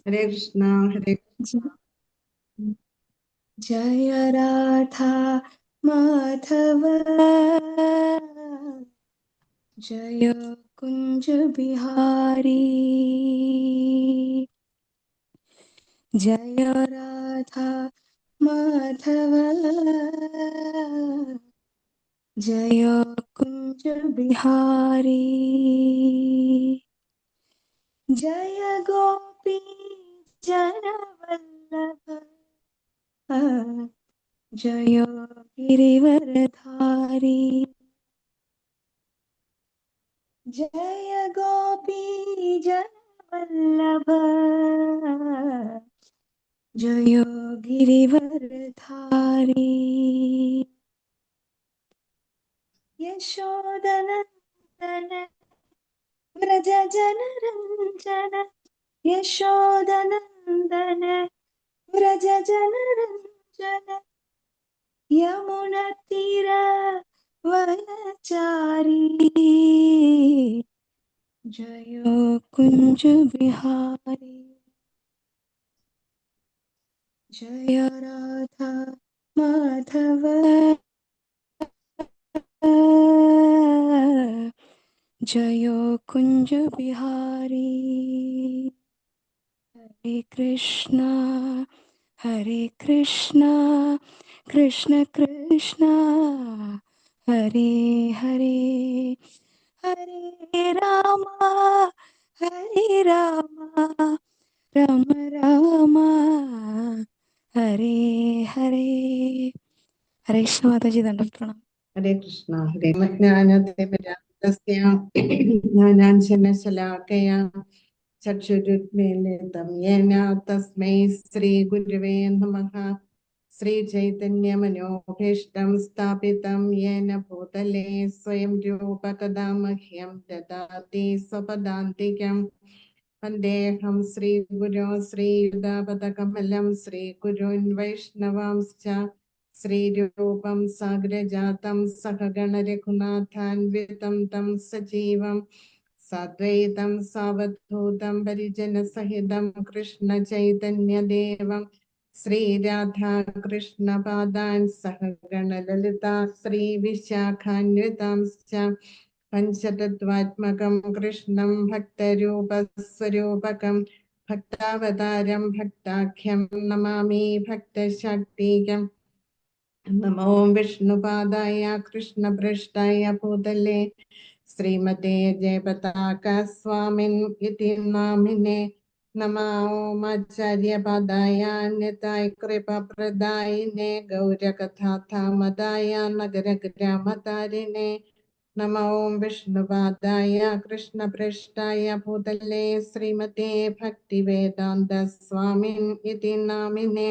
ഹരേ കൃഷ്ണ. ഹരേ जय राधा माधव जय कुंज बिहारी जय राधा माधव जय कुंज बिहारी जय गोपी जन वल्लभ जय गिरिवरधारी जय गोपी जन वल्लभ जय गिरिवरधारी यशोदनन्दन व्रज जनरञ्जन यशोदनन्दन व्रज जनरञ्जन यमुनतीरवनचारी जय कुंज बिहारी जय राधा माधव जय कुंज बिहारी हरे कृष्णा कृष्ण कृष्ण हरे हरे हरे रामा राम राम हरे हरे हरे कृष्ण माताजी दंडवत प्रणाम। ഹരേ കൃഷ്ണ. ഹരേ ജ്ഞാനദേവരാജസ്യ ജ്ഞാനാഞ്ജനശലാകയ ചക്ഷുരുന്മീലിതം യേന തസ്മൈ ശ്രീ ഗുരുവേ നമഃ. ശ്രീചൈതന്യമനോഭീഷ്ടം സ്ഥാപിതം യേന ഭൂതലേ സ്വയം രൂപ കഥാ മഹ്യം ദദാതി സ്വപദാന്തികം. വന്ദേഹം ശ്രീഗുരോ ശ്രീയുതാപദകമലം ശ്രീഗുരുൻ വൈഷ്ണവാംശ്ച ശ്രീരൂപം സാഗ്രജാതം സഹഗണ രഘുനാഥാൻവിതം തം സജീവം സാദ്വൈതം സാവധൂതം പരിജനസഹിതം കൃഷ്ണ ചൈതന്യദേവം ശ്രീരാധാകൃഷ്ണപാദാൻ സഹഗണ ലളിതാ ശ്രീവിശാഖാന്വിതാംശ്ച പഞ്ചതത്വാത്മകം കൃഷ്ണം ഭക്തരൂപസ്വരൂപകം ഭക്താവതാരം ഭക്താഖ്യം നമാമി ഭക്തശാക്തീകം. നമോ വിഷ്ണുപാദായ കൃഷ്ണപൃഷ്ഠായ ഭൂതലേ ശ്രീമതേ ജയപതാക സ്വാമിൻ ഇതി നാമിനെ. നമോ ആചാര്യപദായ നിതായ കൃപപ്രദായിനെ ഗൗരകഥാമദായ നഗരഗ്രാമതാരിണേ. നമോ വിഷ്ണുപാദായ കൃഷ്ണപൃഷ്ഠായ ഭൂതലേ ശ്രീമതേ ഭക്തിവേദാന്ത സ്വാമിൻ ഇതി നാമിനെ.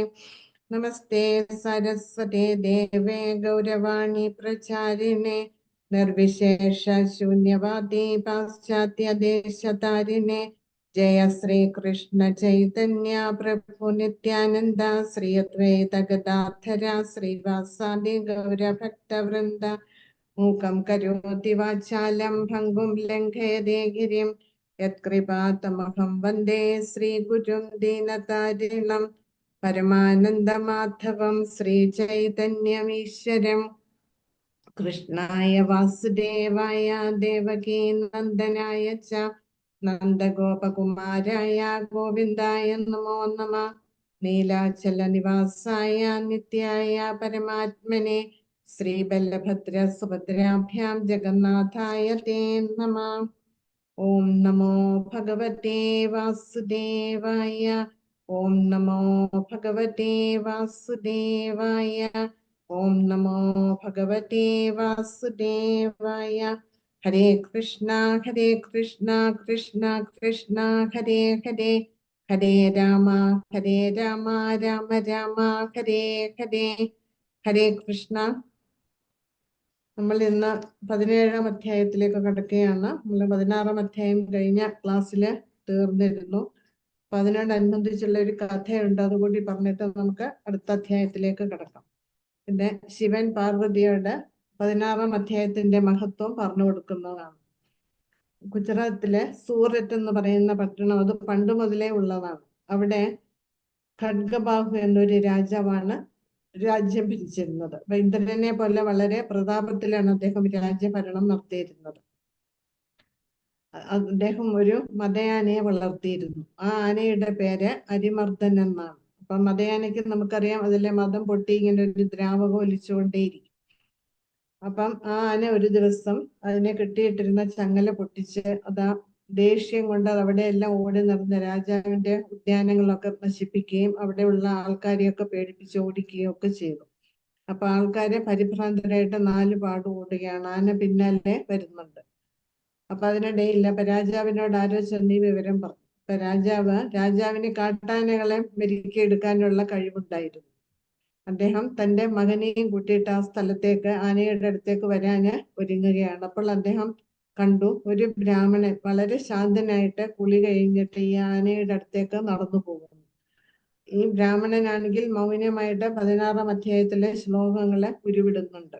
നമസ്തേ സരസ്വതേ ദേവേ ഗൗരവാണി പ്രചാരിണേ നിർവിശേഷ ശൂന്യവാദി പാശ്ചാത്യദേശതാരിണേ. ജയ ശ്രീകൃഷ്ണ ചൈതന്യ പ്രഭു നിത്യാനന്ദ ശ്രീ അദ്വൈത ഗദാധര ശ്രീവാസാദി ഗൗരഭക്തവൃന്ദ. മൂകം കരോതി വാചാലം ഭംഗും ലംഘയതേ ഗിരിം യത്കൃപാതമഹം വന്ദേ ശ്രീഗുരും ദീനതാരിണം പരമാനന്ദമാധവം ശ്രീചൈതന്യമീശ്വരം. കൃഷ്ണായ വാസുദേവായ ദേവകീ നന്ദനായ ച നന്ദഗോപകുമാരായ ഗോവിന്ദായ നമോ നമ. നീലാചല നിവാസായ നിത്യായ പരമാത്മനെ ശ്രീബലഭദ്ര സുഭദ്രാഭ്യാം ജഗന്നാഥായ തേ നമ. ഓം നമോ ഭഗവതേ വാസുദേവായ. ഓം നമോ ഭഗവതേ വാസുദേവായ. ഓം നമോ ഭഗവതേ വാസുദേവായ. ഹരേ കൃഷ്ണ കൃഷ്ണ കൃഷ്ണ ഹരേ ഹരേ. ഹരേ രാമ രാമ രാമ ഹരേ ഹരേ. ഹരേ കൃഷ്ണ. നമ്മൾ ഇന്ന് 17-ാം അധ്യായത്തിലേക്ക് കടക്കുകയാണ്. നമ്മൾ 16-ാം അധ്യായം കഴിഞ്ഞ ക്ലാസ്സിൽ തീർന്നിരുന്നു. അപ്പൊ അതിനോടനുബന്ധിച്ചുള്ള ഒരു കഥയുണ്ട്, അതുകൂടി പറഞ്ഞിട്ട് നമുക്ക് അടുത്ത അധ്യായത്തിലേക്ക് കടക്കാം. പിന്നെ ശിവൻ പാർവതിയോട് 16-ാം അധ്യായത്തിന്റെ മഹത്വം പറഞ്ഞു കൊടുക്കുന്നതാണ്. ഗുജറാത്തിലെ സൂററ്റ് എന്ന് പറയുന്ന പട്ടണം അത് പണ്ട് മുതലേ ഉള്ളതാണ്. അവിടെ ഖഡ്ഗബാഹു എന്നൊരു രാജാവാണ് രാജ്യം ഭരിച്ചിരുന്നത്. അപ്പൊ ഇന്ദ്രനെ പോലെ വളരെ പ്രതാപത്തിലാണ് അദ്ദേഹം രാജ്യഭരണം നടത്തിയിരുന്നത്. അദ്ദേഹം ഒരു മതയാനയെ വളർത്തിയിരുന്നു. ആ ആനയുടെ പേര് അരിമർദ്ദൻ എന്നാണ്. അപ്പൊ മതയാനയ്ക്ക് നമുക്കറിയാം അതിലെ മദം പൊട്ടി ഇങ്ങനെ ഒരു ദ്രാവകം ഒലിച്ചുകൊണ്ടേയിരിക്കും. അപ്പം ആ ആന ഒരു ദിവസം അതിനെ കെട്ടിയിട്ടിരുന്ന ചങ്ങല പൊട്ടിച്ച് അതാ ദേഷ്യം കൊണ്ട് അത് അവിടെയെല്ലാം ഓടി നടന്ന രാജാവിന്റെ ഉദ്യാനങ്ങളൊക്കെ നശിപ്പിക്കുകയും അവിടെയുള്ള ആൾക്കാരെയൊക്കെ പേടിപ്പിച്ച് ഓടിക്കുകയും ഒക്കെ ചെയ്തു. അപ്പൊ ആൾക്കാരെ പരിഭ്രാന്തരായിട്ട് നാല് പാട് ഓടുകയാണ്. ആന പിന്നാലെ വരുന്നുണ്ട്. അപ്പൊ അതിനിടയില്ല. അപ്പൊ രാജാവിനോട് ആരോ ചെന്ന് ഈ വിവരം പറഞ്ഞു. അപ്പൊ രാജാവിന് കാട്ടാനകളെ മെരുക്കിയെടുക്കാനുള്ള കഴിവുണ്ടായിരുന്നു. അദ്ദേഹം തന്റെ മകനെയും കൂട്ടിയിട്ട് ആ സ്ഥലത്തേക്ക് ആനയുടെ അടുത്തേക്ക് വരാന് ഒരുങ്ങുകയാണ്. അപ്പോൾ അദ്ദേഹം കണ്ടു ഒരു ബ്രാഹ്മണൻ വളരെ ശാന്തനായിട്ട് കുളി കഴിഞ്ഞിട്ട് ഈ ആനയുടെ അടുത്തേക്ക് നടന്നു പോകുന്നു. ഈ ബ്രാഹ്മണനാണെങ്കിൽ മൗനമായിട്ട് 16-ാം അധ്യായത്തിലെ ശ്ലോകങ്ങളെ ഉരുവിടുന്നുണ്ട്.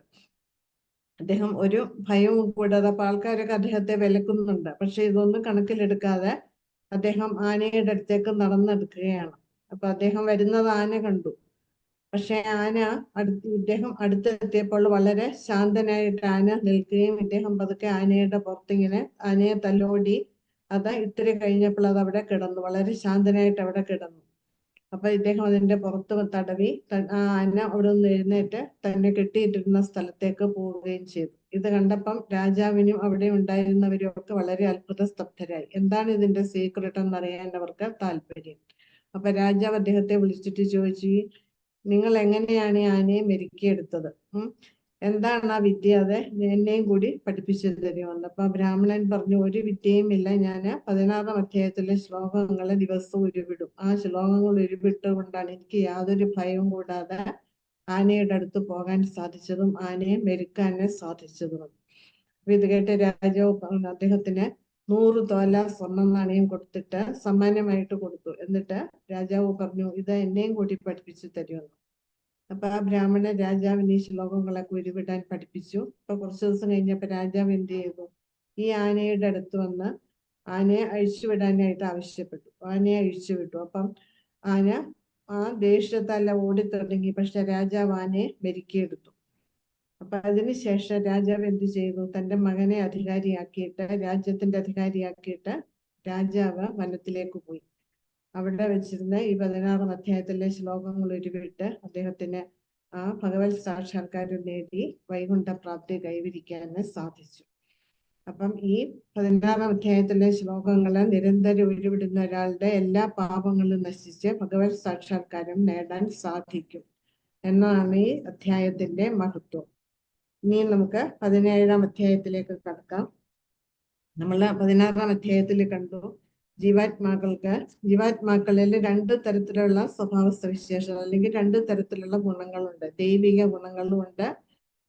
അദ്ദേഹം ഒരു ഭയവും കൂടാതെ, അപ്പൊ ആൾക്കാരൊക്കെ അദ്ദേഹത്തെ വിലക്കുന്നുണ്ട്. പക്ഷെ ഇതൊന്നും കണക്കിലെടുക്കാതെ അദ്ദേഹം ആനയുടെ അടുത്തേക്ക് നടന്നെടുക്കുകയാണ്. അപ്പൊ അദ്ദേഹം വരുന്നത് ആന കണ്ടു. പക്ഷെ ഇദ്ദേഹം അടുത്തെത്തിയപ്പോൾ വളരെ ശാന്തനായിട്ട് ആന നിൽക്കുകയും ഇദ്ദേഹം പതുക്കെ ആനയുടെ പുറത്തിങ്ങനെ ആനയെ തലോടി അത് ഇത്തിരി കഴിഞ്ഞപ്പോൾ അത് അവിടെ കിടന്നു. വളരെ ശാന്തനായിട്ട് അവിടെ കിടന്നു. അപ്പൊ ഇദ്ദേഹം അതിന്റെ പുറത്ത് തടവി ആ ആന അവിടെ നിന്ന് എഴുന്നേറ്റ് തന്നെ കെട്ടിയിട്ടിരുന്ന സ്ഥലത്തേക്ക് പോവുകയും ചെയ്തു. ഇത് കണ്ടപ്പം രാജാവിനും അവിടെ ഉണ്ടായിരുന്നവരും ഒക്കെ വളരെ അത്ഭുത സ്തബ്ധരായി. എന്താണ് ഇതിന്റെ സീക്രട്ട് എന്നറിയാൻ അവർക്ക് താല്പര്യം. അപ്പൊ രാജാവ് അദ്ദേഹത്തെ വിളിച്ചിട്ട് ചോദിച്ചു, നിങ്ങൾ എങ്ങനെയാണ് ഈ ആനയെ മെരുക്കിയെടുത്തത്? എന്താണ് ആ വിദ്യ? അത് എന്നെയും കൂടി പഠിപ്പിച്ചു തരുമെന്ന്. അപ്പൊ ബ്രാഹ്മണൻ പറഞ്ഞു, ഒരു വിദ്യയും ഇല്ല. ഞാൻ 16-ാം അധ്യായത്തിലെ ശ്ലോകങ്ങളെ ദിവസവും ഉരുവിടും. ആ ശ്ലോകങ്ങൾ ഉരുവിട്ടുകൊണ്ടാണ് എനിക്ക് യാതൊരു ഭയവും കൂടാതെ ആനയുടെ അടുത്ത് പോകാൻ സാധിച്ചതും ആനയെ മെരുക്കാനെ സാധിച്ചതും. അപ്പൊ ഇത് കേട്ട് രാജാവ് അദ്ദേഹത്തിന് 100 തോല സ്വർണ്ണ നാണയം കൊടുത്തിട്ട് സമ്മാനമായിട്ട് കൊടുത്തു. എന്നിട്ട് രാജാവ് പറഞ്ഞു, ഇത് എന്നെയും കൂടി പഠിപ്പിച്ചു തരുമെന്ന്. അപ്പൊ ആ ബ്രാഹ്മണൻ രാജാവിന് ഈ ശ്ലോകങ്ങളൊക്കെ ഉരുവിടാൻ പഠിപ്പിച്ചു. അപ്പൊ കുറച്ചു ദിവസം കഴിഞ്ഞപ്പോ രാജാവ് എന്ത് ചെയ്തു? ഈ ആനയുടെ അടുത്ത് വന്ന് ആനയെ അഴിച്ചുവിടാനായിട്ട് ആവശ്യപ്പെട്ടു. ആനയെ അഴിച്ചുവിട്ടു. അപ്പം ആന ആ ദേഷ്യത്തല്ല ഓടിത്തുടങ്ങി. പക്ഷെ രാജാവ് ആനയെ മെരുക്കിയെടുത്തു. അപ്പൊ അതിനുശേഷം രാജാവ് എന്ത് ചെയ്തു? തന്റെ മകനെ രാജ്യത്തിന്റെ അധികാരിയാക്കിയിട്ട് രാജാവ് വനത്തിലേക്ക് പോയി. അവിടെ വെച്ചിരുന്ന ഈ 16-ാം അധ്യായത്തിലെ ശ്ലോകങ്ങൾ ഉരുവിട്ട് അദ്ദേഹത്തിന് ആ ഭഗവത് സാക്ഷാത്കാരം നേടി വൈകുണ്ഠ പ്രാപ്തി കൈവരിക്കാൻ സാധിച്ചു. അപ്പം ഈ 16-ാം അധ്യായത്തിലെ ശ്ലോകങ്ങള് നിരന്തരം ഉരുവിടുന്ന ഒരാളുടെ എല്ലാ പാപങ്ങളും നശിച്ച് ഭഗവത് സാക്ഷാത്കാരം നേടാൻ സാധിക്കും എന്നാണ് ഈ അധ്യായത്തിന്റെ മഹത്വം. ഇനി നമുക്ക് 17-ാം അധ്യായത്തിലേക്ക് കടക്കാം. നമ്മൾ 16-ാം അധ്യായത്തിൽ കണ്ടു ജീവാത്മാക്കളിൽ 2 തരത്തിലുള്ള സ്വഭാവ സവിശേഷത അല്ലെങ്കിൽ 2 തരത്തിലുള്ള ഗുണങ്ങളുണ്ട്. ദൈവിക ഗുണങ്ങളും ഉണ്ട്,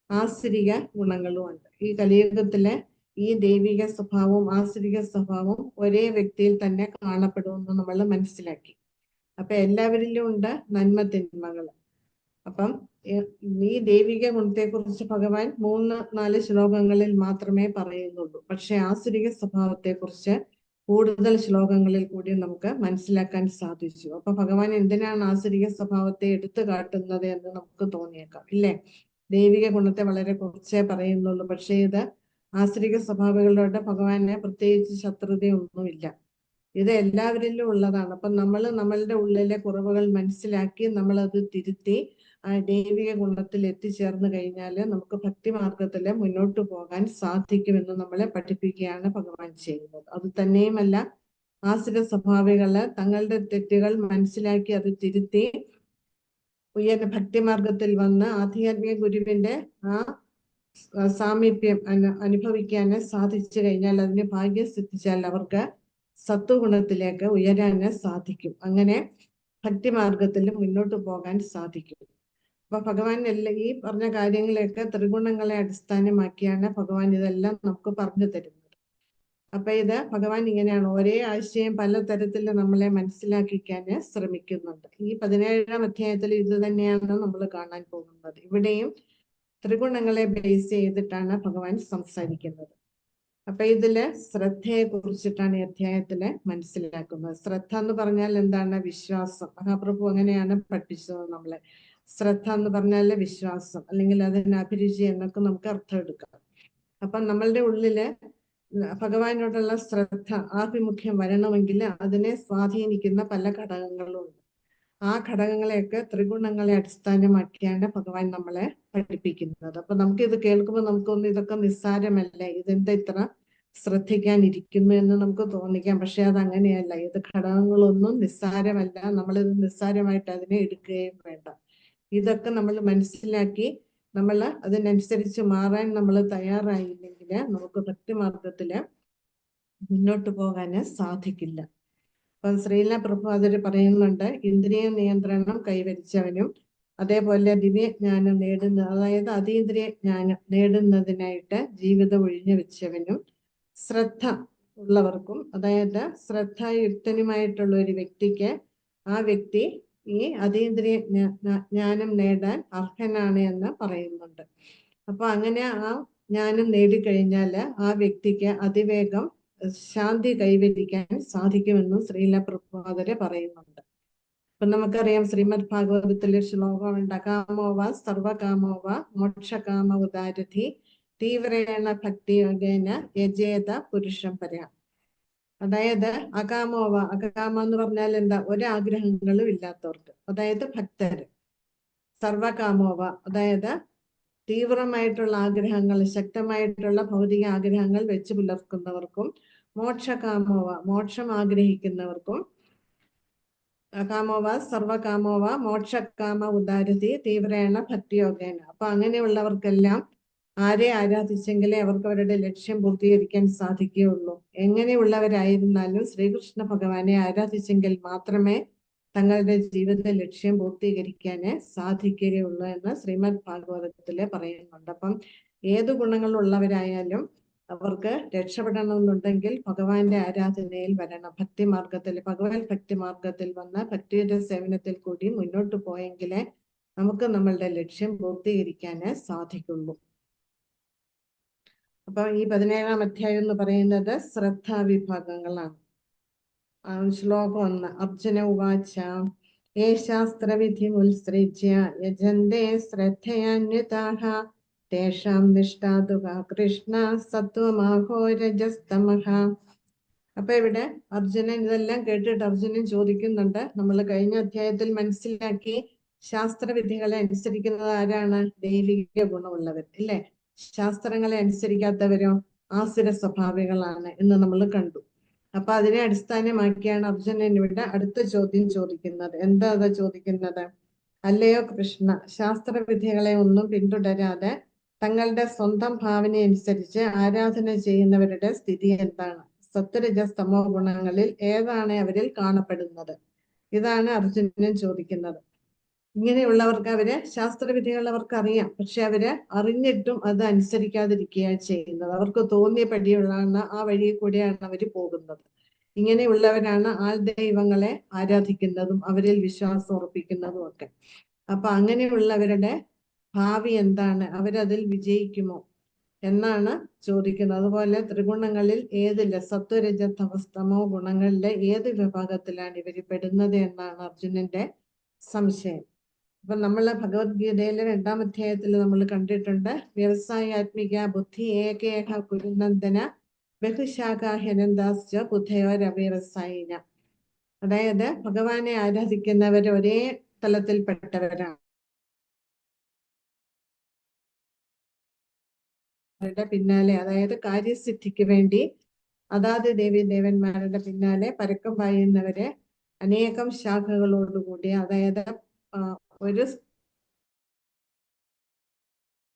ആസുരിക ഗുണങ്ങളും ഉണ്ട്. ഈ കലിയുഗത്തിലെ ഈ ദൈവിക സ്വഭാവവും ആസുരിക സ്വഭാവവും ഒരേ വ്യക്തിയിൽ തന്നെ കാണപ്പെടുമെന്ന് നമ്മൾ മനസ്സിലാക്കി. അപ്പൊ എല്ലാവരിലും ഉണ്ട് നന്മ തിന്മകൾ. അപ്പം ഈ ദൈവിക ഗുണത്തെക്കുറിച്ച് ഭഗവാൻ 3-4 ശ്ലോകങ്ങളിൽ മാത്രമേ പറയുന്നുള്ളൂ. പക്ഷെ ആസുരിക സ്വഭാവത്തെക്കുറിച്ച് കൂടുതൽ ശ്ലോകങ്ങളിൽ കൂടി നമുക്ക് മനസ്സിലാക്കാൻ സാധിച്ചു. അപ്പൊ ഭഗവാൻ എന്തിനാണ് ആസുരിക സ്വഭാവത്തെ എടുത്തു കാട്ടുന്നത് എന്ന് നമുക്ക് തോന്നിയേക്കാം, ഇല്ലേ? ദൈവിക ഗുണത്തെ വളരെ കുറച്ചേ പറയുന്നുള്ളൂ. പക്ഷേ ഇത് ആസുരിക സ്വഭാവികളോട് ഭഗവാന് പ്രത്യേകിച്ച് ശത്രുതയൊന്നുമില്ല. ഇത് എല്ലാവരിലും ഉള്ളതാണ്. അപ്പൊ നമ്മളുടെ ഉള്ളിലെ കുറവുകൾ മനസ്സിലാക്കി നമ്മളത് തിരുത്തി ആ ദൈവിക ഗുണത്തിൽ എത്തിച്ചേർന്ന് കഴിഞ്ഞാൽ നമുക്ക് ഭക്തി മാർഗത്തിൽ മുന്നോട്ട് പോകാൻ സാധിക്കുമെന്ന് നമ്മളെ പഠിപ്പിക്കുകയാണ് ഭഗവാൻ ചെയ്യുന്നത്. അത് തന്നെയുമല്ല, ആസുര സ്വഭാവികള് തങ്ങളുടെ തെറ്റുകൾ മനസ്സിലാക്കി അത് തിരുത്തി ഭക്തിമാർഗത്തിൽ വന്ന് ആധ്യാത്മിക ഗുരുവിന്റെ ആ സാമീപ്യം അനുഭവിക്കാൻ സാധിച്ചു കഴിഞ്ഞാൽ, അതിന് ഭാഗ്യം സിദ്ധിച്ചാൽ അവർക്ക് സത്വഗുണത്തിലേക്ക് ഉയരാന് സാധിക്കും. അങ്ങനെ ഭക്തിമാർഗത്തിൽ മുന്നോട്ട് പോകാൻ സാധിക്കും. അപ്പൊ ഭഗവാൻ ഈ പറഞ്ഞ കാര്യങ്ങളെയൊക്കെ ത്രിഗുണങ്ങളെ അടിസ്ഥാനമാക്കിയാണ് ഭഗവാൻ ഇതെല്ലാം നമുക്ക് പറഞ്ഞു തരുന്നത്. അപ്പൊ ഇത് ഭഗവാൻ ഇങ്ങനെയാണ് ഒരേ ആശയം പലതരത്തിൽ നമ്മളെ മനസ്സിലാക്കിക്കാൻ ശ്രമിക്കുന്നുണ്ട്. ഈ 17-ാം അധ്യായത്തിൽ ഇത് തന്നെയാണ് നമ്മൾ കാണാൻ പോകുന്നത്. ഇവിടെയും ത്രിഗുണങ്ങളെ ബേസ് ചെയ്തിട്ടാണ് ഭഗവാൻ സംസാരിക്കുന്നത്. അപ്പൊ ഇതില് ശ്രദ്ധയെ കുറിച്ചിട്ടാണ് ഈ അധ്യായത്തില് മനസ്സിലാക്കുന്നത്. ശ്രദ്ധ എന്ന് പറഞ്ഞാൽ എന്താണ്? വിശ്വാസം. മഹാപ്രഭു അങ്ങനെയാണ് പഠിപ്പിച്ചത് നമ്മളെ. ശ്രദ്ധ എന്ന് പറഞ്ഞാൽ വിശ്വാസം, അല്ലെങ്കിൽ അതിന് അഭിരുചി എന്നൊക്കെ നമുക്ക് അർത്ഥം എടുക്കാം. അപ്പൊ നമ്മളുടെ ഉള്ളില് ഭഗവാനോടുള്ള ശ്രദ്ധ, ആഭിമുഖ്യം വരണമെങ്കിൽ അതിനെ സ്വാധീനിക്കുന്ന പല ഘടകങ്ങളും ഉണ്ട്. ആ ഘടകങ്ങളെയൊക്കെ ത്രിഗുണങ്ങളെ അടിസ്ഥാനമാക്കിയാണ് ഭഗവാൻ നമ്മളെ പഠിപ്പിക്കുന്നത്. അപ്പൊ നമുക്കിത് കേൾക്കുമ്പോൾ നമുക്കൊന്നും ഇതൊക്കെ നിസ്സാരമല്ലേ, ഇതെന്താ ഇത്ര ശ്രദ്ധിക്കാനിരിക്കുന്നു എന്ന് നമുക്ക് തോന്നിക്കാം. പക്ഷെ അത് അങ്ങനെയല്ല. ഇത് ഘടകങ്ങളൊന്നും നിസ്സാരമല്ല. നമ്മളിത് നിസ്സാരമായിട്ട് അതിനെ എടുക്കുകയും വേണ്ട. ഇതൊക്കെ നമ്മൾ മനസ്സിലാക്കി നമ്മൾ അതിനനുസരിച്ച് മാറാൻ നമ്മൾ തയ്യാറായില്ലെങ്കിൽ നമുക്ക് ഭക്തിമാർഗത്തില് മുന്നോട്ട് പോകാന് സാധിക്കില്ല. അപ്പം ശ്രീല പ്രഭുപാദര് പറയുന്നുണ്ട്, ഇന്ദ്രിയ നിയന്ത്രണം കൈവരിച്ചവനും അതേപോലെ ദിവ്യജ്ഞാനം അതായത് അതീന്ദ്രിയ ജ്ഞാനം നേടുന്നതിനായിട്ട് ജീവിതം ഒഴിഞ്ഞു വെച്ചവനും ശ്രദ്ധ ഉള്ളവർക്കും, അതായത് ശ്രദ്ധായുക്തനുമായിട്ടുള്ള ഒരു വ്യക്തിക്ക് ആ വ്യക്തി ഈ അതീന്ദ്രിയ ജ്ഞാനം നേടാൻ അർഹനാണ് എന്ന് പറയുന്നുണ്ട്. അപ്പൊ അങ്ങനെ ആ ജ്ഞാനം നേടിക്കഴിഞ്ഞാൽ ആ വ്യക്തിക്ക് അതിവേഗം ശാന്തി കൈവരിക്കാൻ സാധിക്കുമെന്നും ശ്രീല പ്രഭുപാദര് പറയുന്നുണ്ട്. അപ്പൊ നമുക്കറിയാം, ശ്രീമദ് ഭാഗവതത്തിലെ ശ്ലോകമുണ്ട്, കാമോവ സർവകാമോവ മോക്ഷകാമ ഉദാരഥി തീവ്രേണ ഭക്തിയോഗേന യജേത പുരുഷം പര. അതായത് അകാമോവ, അകാമ എന്ന് പറഞ്ഞാൽ എന്താ? ഒരാഗ്രഹങ്ങളും ഇല്ലാത്തവർക്ക്, അതായത് ഭക്തര്. സർവകാമോവ, അതായത് തീവ്രമായിട്ടുള്ള ആഗ്രഹങ്ങൾ, ശക്തമായിട്ടുള്ള ഭൗതിക ആഗ്രഹങ്ങൾ വെച്ച് പുലർത്തുന്നവർക്കും, മോക്ഷകാമോവ, മോക്ഷം ആഗ്രഹിക്കുന്നവർക്കും, കാമോവ സർവകാമോവ മോക്ഷകാമ ഉദാരതി തീവ്രേണ ഭക്തിയോഗേന. അപ്പൊ അങ്ങനെയുള്ളവർക്കെല്ലാം ആരെ ആരാധിച്ചെങ്കിലേ അവർക്ക് അവരുടെ ലക്ഷ്യം പൂർത്തീകരിക്കാൻ സാധിക്കുകയുള്ളൂ. എങ്ങനെയുള്ളവരായിരുന്നാലും ശ്രീകൃഷ്ണ ഭഗവാനെ ആരാധിച്ചെങ്കിൽ മാത്രമേ തങ്ങളുടെ ജീവിത ലക്ഷ്യം പൂർത്തീകരിക്കാന് സാധിക്കുകയുള്ളൂ എന്ന് ശ്രീമദ് ഭാഗവതത്തില് പറയുന്നുണ്ട്. അപ്പം ഏത് ഗുണങ്ങളുള്ളവരായാലും അവർക്ക് രക്ഷപ്പെടണമെന്നുണ്ടെങ്കിൽ ഭഗവാന്റെ ആരാധനയിൽ വരണം. ഭക്തിമാർഗത്തിൽ, ഭഗവത് ഭക്തിമാർഗത്തിൽ വന്ന് ഭക്തിയുടെ സേവനത്തിൽ കൂടി മുന്നോട്ട് പോയെങ്കിലേ നമുക്ക് നമ്മളുടെ ലക്ഷ്യം പൂർത്തീകരിക്കാന് സാധിക്കുള്ളൂ. അപ്പൊ ഈ 17-ാം അധ്യായം എന്ന് പറയുന്നത് ശ്രദ്ധാവിഭാഗങ്ങളാണ്. ശ്ലോകം 1. അർജുന ഉവാച യേ ശാസ്ത്രവിധി ഉത്സൃജ്യ യജന്തേ ശ്രദ്ധയാന്വിതാഃ തേഷാം നിഷ്ഠാതുക കൃഷ്ണ സത്വമാഹോ രജസ്തമഃ. അപ്പൊ ഇവിടെ അർജുനൻ ഇതെല്ലാം കേട്ടിട്ട് അർജുനൻ ചോദിക്കുന്നുണ്ട്, നമ്മൾ കഴിഞ്ഞ അധ്യായത്തിൽ മനസ്സിലാക്കി ശാസ്ത്രവിധികളെ അനുസരിക്കുന്നത് ആരാണ്? ദൈവിക ഗുണമുള്ളവർ, ഇല്ലേ? ശാസ്ത്രങ്ങളെ അനുസരിക്കാത്തവരോ ആസുര സ്വഭാവികളാണ് എന്ന് നമ്മൾ കണ്ടു. അപ്പൊ അതിനെ അടിസ്ഥാനമാക്കിയാണ് അർജുനൻ ഇവിടെ അടുത്ത ചോദ്യം ചോദിക്കുന്നത്. എന്താ അത് ചോദിക്കുന്നത്? അല്ലയോ കൃഷ്ണ, ശാസ്ത്രവിധികളെ ഒന്നും പിന്തുടരാതെ തങ്ങളുടെ സ്വന്തം ഭാവനയനുസരിച്ച് ആരാധന ചെയ്യുന്നവരുടെ സ്ഥിതി എന്താണ്? സത്വരജസ്തമോ ഗുണങ്ങളിൽ ഏതാണ് അവരിൽ കാണപ്പെടുന്നത്? ഇതാണ് അർജുനൻ ചോദിക്കുന്നത്. ഇങ്ങനെയുള്ളവർക്ക്, അവര് ശാസ്ത്രവിധികൾ അവർക്ക് അറിയാം, പക്ഷെ അവര് അറിഞ്ഞിട്ടും അത് അനുസരിക്കാതിരിക്കുകയാണ് ചെയ്യുന്നത്. അവർക്ക് തോന്നിയ പടിയുള്ള ആ വഴി കൂടെയാണ് അവര് പോകുന്നത്. ഇങ്ങനെയുള്ളവരാണ് ആൾ ദൈവങ്ങളെ ആരാധിക്കുന്നതും അവരിൽ വിശ്വാസം ഉറപ്പിക്കുന്നതും ഒക്കെ. അപ്പൊ അങ്ങനെയുള്ളവരുടെ ഭാവി എന്താണ്? അവരതിൽ വിജയിക്കുമോ എന്നാണ് ചോദിക്കുന്നത്. അതുപോലെ ത്രിഗുണങ്ങളിൽ ഏതില്ല, സത്വരജതമോ ഗുണങ്ങളിലെ ഏത് വിഭാഗത്തിലാണ് ഇവർ പെടുന്നത് എന്നാണ് അർജുനന്റെ സംശയം. അപ്പൊ നമ്മള് ഭഗവത്ഗീതയിലെ 2-ാം അധ്യായത്തിൽ നമ്മൾ കണ്ടിട്ടുണ്ട്, വ്യവസായാത്മിക ബുദ്ധി ഏകേഹ കുരുനന്ദന ബഹുശാഖാഹ്യനന്ദാശ്ച ബുദ്ധയോരവ്യവസായിന. അതായത് ഭഗവാനെ ആരാധിക്കുന്നവർ ഒരേ തലത്തിൽപ്പെട്ടവരാണ്. പിന്നാലെ, അതായത് കാര്യസിദ്ധിക്ക് വേണ്ടി അതാത് ദേവി ദേവന്മാരുടെ പിന്നാലെ പരക്കം പായുന്നവരെ അനേകം ശാഖകളോടുകൂടി, അതായത് ഒരു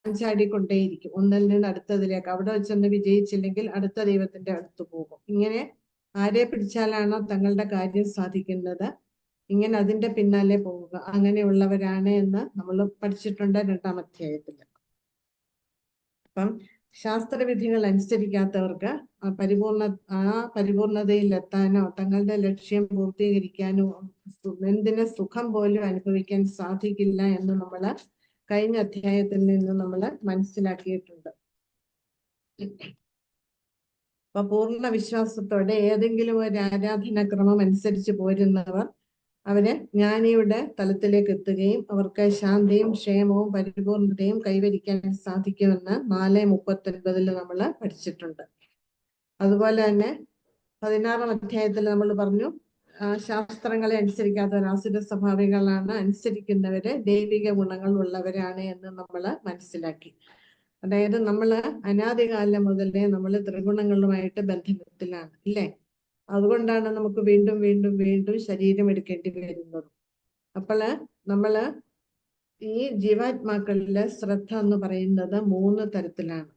ചാടിക്കൊണ്ടേയിരിക്കും ഒന്നിൽ നിന്ന് അടുത്തതിലേക്ക്. അവിടെ വെച്ചൊന്ന് വിജയിച്ചില്ലെങ്കിൽ അടുത്ത ദൈവത്തിന്റെ അടുത്ത് പോകും. ഇങ്ങനെ ആരെ പിടിച്ചാലാണോ തങ്ങളുടെ കാര്യം സാധിക്കുന്നത്, ഇങ്ങനെ അതിന്റെ പിന്നാലെ പോവുക. അങ്ങനെയുള്ളവരാണ് എന്ന് നമ്മൾ പഠിച്ചിട്ടുണ്ട് 2-ാം അധ്യായത്തിൽ. അപ്പം ശാസ്ത്രവിധികൾ അനുസരിക്കാത്തവർക്ക് പരിപൂർണതയിൽ എത്താനോ തങ്ങളുടെ ലക്ഷ്യം പൂർത്തീകരിക്കാനോ എന്തിന് സുഖം പോലും അനുഭവിക്കാൻ സാധിക്കില്ല എന്ന് നമ്മൾ കഴിഞ്ഞ അധ്യായത്തിൽ നിന്ന് നമ്മൾ മനസ്സിലാക്കിയിട്ടുണ്ട്. അപ്പൊ പൂർണ്ണ വിശ്വാസത്തോടെ ഏതെങ്കിലും ഒരു ആരാധനാക്രമം അനുസരിച്ച് പോരുന്നവർ അവര് ജ്ഞാനിയുടെ തലത്തിലേക്ക് എത്തുകയും അവർക്ക് ശാന്തിയും ക്ഷേമവും പരിപൂർണതയും കൈവരിക്കാൻ സാധിക്കുമെന്ന് 4:39 നമ്മൾ പഠിച്ചിട്ടുണ്ട്. അതുപോലെ തന്നെ 16-ാം അധ്യായത്തിൽ നമ്മൾ പറഞ്ഞു ശാസ്ത്രങ്ങളെ അനുസരിക്കാത്തവർ ആസുര സ്വഭാവികളാണ്, അനുസരിക്കുന്നവര് ദൈവിക ഗുണങ്ങൾ ഉള്ളവരാണ് എന്ന് നമ്മൾ മനസ്സിലാക്കി. അതായത് നമ്മൾ അനാദികാലം മുതലേ നമ്മൾ ത്രിഗുണങ്ങളുമായിട്ട് ബന്ധത്തിലാണ്, ഇല്ലേ? അതുകൊണ്ടാണ് നമുക്ക് വീണ്ടും വീണ്ടും വീണ്ടും ശരീരം എടുക്കേണ്ടി വരുന്നത്. അപ്പോള് നമ്മള് ഈ ജീവാത്മാക്കളിലെ ശ്രദ്ധ എന്ന് പറയുന്നത് 3 തരത്തിലാണ്.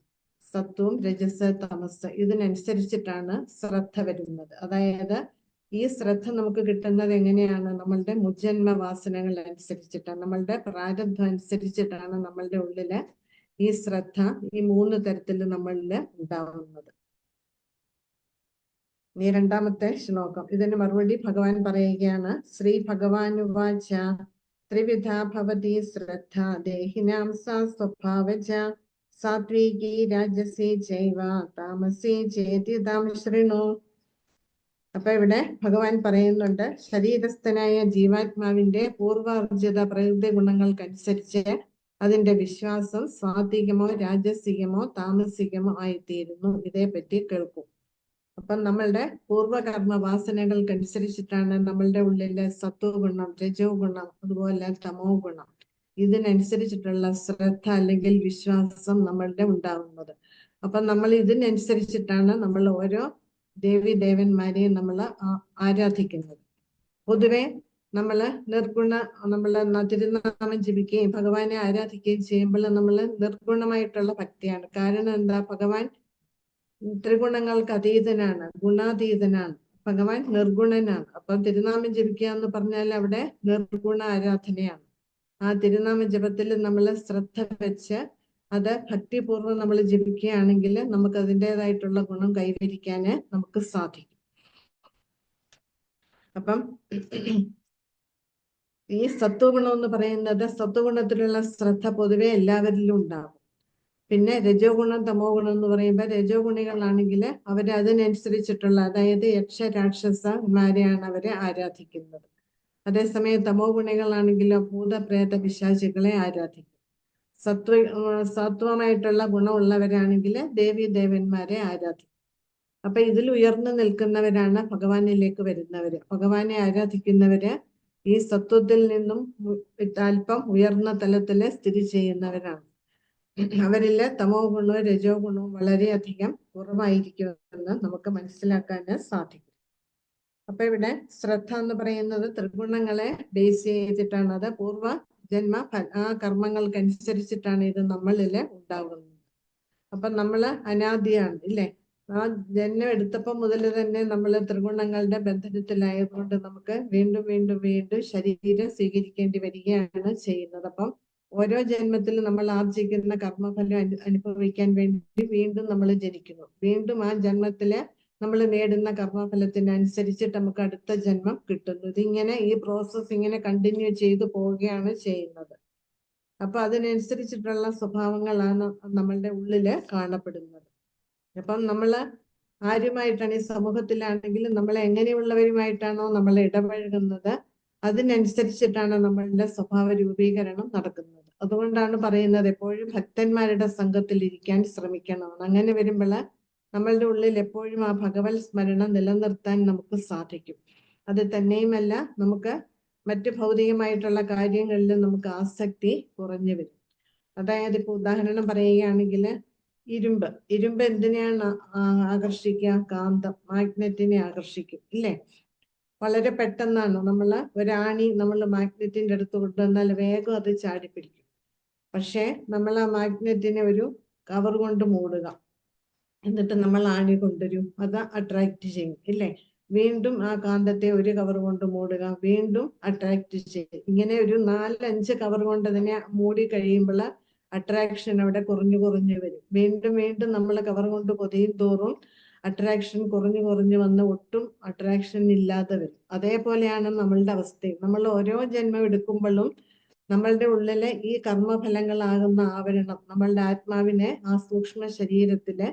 സത്വം, രജസ്, തമസ്. ഇതിനനുസരിച്ചിട്ടാണ് ശ്രദ്ധ വരുന്നത്. അതായത് ഈ ശ്രദ്ധ നമുക്ക് കിട്ടുന്നത് എങ്ങനെയാണ്? നമ്മളുടെ മുജ്ജന്മ വാസനകൾ അനുസരിച്ചിട്ടാണ്, നമ്മളുടെ പ്രാരബ്ധം അനുസരിച്ചിട്ടാണ് നമ്മളുടെ ഉള്ളില് ഈ ശ്രദ്ധ ഈ 3 തരത്തിൽ നമ്മളില് ഉണ്ടാവുന്നത്. ഈ 2-ാമത്തെ ശ്ലോകം, ഇതിന് മറുപടി ഭഗവാൻ പറയുകയാണ്. ശ്രീ ഭഗവാൻ ഉവാച ത്രിവിധ ഭവതി ശ്രദ്ധ ദേഹിനാം സാ സ്വഭാവജ സാത്വികി രാജസി ചൈവ താമസി ചേതി താം ശൃണു. അപ്പൊ ഇവിടെ ഭഗവാൻ പറയുന്നുണ്ട്, ശരീരസ്ഥനായ ജീവാത്മാവിന്റെ പൂർവാർജിത പ്രകൃതി ഗുണങ്ങൾക്കനുസരിച്ച് അതിന്റെ വിശ്വാസം സാത്വികമോ രാജസികമോ താമസികമോ ആയിത്തീരുന്നു. ഇതേപ്പറ്റി കേൾക്കൂ. അപ്പം നമ്മളുടെ പൂർവകർമ്മ വാസനകൾക്കനുസരിച്ചിട്ടാണ് നമ്മളുടെ ഉള്ളിലെ സത്വ ഗുണം, രജോ ഗുണം, അതുപോലെ തമോ ഗുണം, ഇതിനനുസരിച്ചിട്ടുള്ള ശ്രദ്ധ അല്ലെങ്കിൽ വിശ്വാസം നമ്മളുടെ ഉണ്ടാവുന്നത്. അപ്പൊ നമ്മൾ ഇതിനനുസരിച്ചിട്ടാണ് നമ്മൾ ഓരോ ദേവി ദേവന്മാരെയും നമ്മൾ ആരാധിക്കുന്നത്. പൊതുവെ നമ്മള് നിർഗുണ തിരുനാമം ജപിക്കുകയും ഭഗവാനെ ആരാധിക്കുകയും ചെയ്യുമ്പോൾ നമ്മൾ നിർഗുണമായിട്ടുള്ള ഭക്തിയാണ്. കാരണം എന്താ? ഭഗവാൻ ത്രിഗുണങ്ങൾക്ക് അതീതനാണ്, ഗുണാതീതനാണ്. ഭഗവാൻ നിർഗുണനാണ്. അപ്പം തിരുനാമം ജപിക്കുക എന്ന് പറഞ്ഞാൽ അവിടെ നിർഗുണ ആരാധനയാണ്. ആ തിരുനാമ ജപത്തിൽ നമ്മൾ ശ്രദ്ധ വെച്ച് അത് ഭക്തിപൂർവ്വം നമ്മൾ ജപിക്കുകയാണെങ്കിൽ നമുക്ക് അതിൻ്റെതായിട്ടുള്ള ഗുണം കൈവരിക്കാന് നമുക്ക് സാധിക്കും. അപ്പം ഈ സത്വഗുണം എന്ന് പറയുന്നത്, സത്വഗുണത്തിലുള്ള ശ്രദ്ധ പൊതുവെ എല്ലാവരിലും ഉണ്ടാകും. പിന്നെ രജോ ഗുണം തമോ ഗുണം എന്ന് പറയുമ്പോൾ രജോ ഗുണികളാണെങ്കിൽ അവര് അതിനനുസരിച്ചിട്ടുള്ള, അതായത് യക്ഷ രാക്ഷസന്മാരെയാണ് അവരെ ആരാധിക്കുന്നത്. അതേസമയം തമോ ഗുണികളാണെങ്കിലോ ഭൂതപ്രേത പിശാചുകളെ ആരാധിക്കും. സത്വമായിട്ടുള്ള ഗുണമുള്ളവരാണെങ്കിൽ ദേവി ദേവന്മാരെ ആരാധിക്കും. അപ്പൊ ഇതിൽ ഉയർന്നു നിൽക്കുന്നവരാണ് ഭഗവാനിലേക്ക് വരുന്നവര്. ഭഗവാനെ ആരാധിക്കുന്നവര് ഈ സത്വത്തിൽ നിന്നും അല്പം ഉയർന്ന തലത്തില് സ്ഥിതി ചെയ്യുന്നവരാണ്. അവരില് തമോ ഗുണവും രജോ ഗുണവും വളരെയധികം കുറവായിരിക്കുമെന്ന് നമുക്ക് മനസ്സിലാക്കാൻ സാധിക്കും. അപ്പൊ ഇവിടെ ശ്രദ്ധ എന്ന് പറയുന്നത് ത്രിഗുണങ്ങളെ ബേസ് ചെയ്തിട്ടാണ്, അത് പൂർവ്വ ജന്മ ആ കർമ്മങ്ങൾക്കനുസരിച്ചിട്ടാണ് ഇത് നമ്മളില് ഉണ്ടാകുന്നത്. അപ്പൊ നമ്മള് അനാദിയാണ്, ഇല്ലേ? ആ ജന്മം എടുത്തപ്പോൾ മുതൽ തന്നെ നമ്മൾ ത്രിഗുണങ്ങളുടെ ബന്ധനത്തിലായതുകൊണ്ട് നമുക്ക് വീണ്ടും വീണ്ടും വീണ്ടും ശരീരം സ്വീകരിക്കേണ്ടി വരികയാണ് ചെയ്യുന്നത്. അപ്പം ഓരോ ജന്മത്തിലും നമ്മൾ ആർജിക്കുന്ന കർമ്മഫലം അനുഭവിക്കാൻ വേണ്ടി വീണ്ടും നമ്മൾ ജനിക്കുന്നു. വീണ്ടും ആ ജന്മത്തില് നമ്മൾ നേടുന്ന കർമ്മഫലത്തിനനുസരിച്ചിട്ട് നമുക്ക് അടുത്ത ജന്മം കിട്ടുന്നു. ഇതിങ്ങനെ ഈ പ്രോസസ് ഇങ്ങനെ കണ്ടിന്യൂ ചെയ്തു പോവുകയാണ് ചെയ്യുന്നത്. അപ്പൊ അതിനനുസരിച്ചിട്ടുള്ള സ്വഭാവങ്ങളാണ് നമ്മളുടെ ഉള്ളില് കാണപ്പെടുന്നത്. അപ്പം നമ്മള് ആരുമായിട്ടാണ്, ഈ സമൂഹത്തിലാണെങ്കിലും നമ്മൾ എങ്ങനെയുള്ളവരുമായിട്ടാണോ നമ്മൾ ഇടപഴകുന്നത് അതിനനുസരിച്ചിട്ടാണ് നമ്മളുടെ സ്വഭാവ രൂപീകരണം നടക്കുന്നത്. അതുകൊണ്ടാണ് പറയുന്നത് എപ്പോഴും ഭക്തന്മാരുടെ സംഘത്തിൽ ഇരിക്കാൻ ശ്രമിക്കണമെന്ന്. അങ്ങനെ വരുമ്പോൾ നമ്മളുടെ ഉള്ളിൽ എപ്പോഴും ആ ഭഗവത് സ്മരണം നിലനിർത്താൻ നമുക്ക് സാധിക്കും. അത് തന്നെയുമല്ല, നമുക്ക് മറ്റു ഭൗതികമായിട്ടുള്ള കാര്യങ്ങളിൽ നമുക്ക് ആസക്തി കുറഞ്ഞു വരും. അതായത് ഇപ്പൊ ഉദാഹരണം പറയുകയാണെങ്കിൽ ഇരുമ്പ് എന്തിനെയാണ് ആകർഷിക്കുക? കാന്തം, മാഗ്നറ്റിനെ ആകർഷിക്കും, ഇല്ലേ? വളരെ പെട്ടെന്നാണ് ഒരാണി നമ്മൾ മാഗ്നറ്റിന്റെ അടുത്ത് കൊണ്ടുവന്നാൽ വേഗം അത് ചാടിപ്പിടിക്കും. പക്ഷെ നമ്മൾ ആ മാഗ്നറ്റിനെ ഒരു കവർ കൊണ്ട് മൂടുക, എന്നിട്ട് നമ്മൾ ആണി കൊണ്ടുവരും, അത് അട്രാക്ട് ചെയ്യും, ഇല്ലേ? വീണ്ടും ആ കാന്തത്തെ ഒരു കവർ കൊണ്ട് മൂടുക, വീണ്ടും അട്രാക്ട് ചെയ്യും. ഇങ്ങനെ ഒരു 4-5 കവർ കൊണ്ട് അതിനെ മൂടി കഴിയുമ്പോൾ അട്രാക്ഷൻ അവിടെ കുറഞ്ഞു വരും. വീണ്ടും വീണ്ടും നമ്മൾ കവർ കൊണ്ട് പൊതിയും തോറും അട്രാക്ഷൻ കുറഞ്ഞു വന്ന് ഒട്ടും അട്രാക്ഷൻ ഇല്ലാതെ വരും. അതേപോലെയാണ് നമ്മളുടെ അവസ്ഥയും. നമ്മൾ ഓരോ ജന്മം എടുക്കുമ്പോഴും നമ്മളുടെ ഉള്ളിലെ ഈ കർമ്മഫലങ്ങളാകുന്ന ആവരണം, നമ്മളുടെ ആത്മാവിനെ ആ സൂക്ഷ്മ ശരീരത്തില്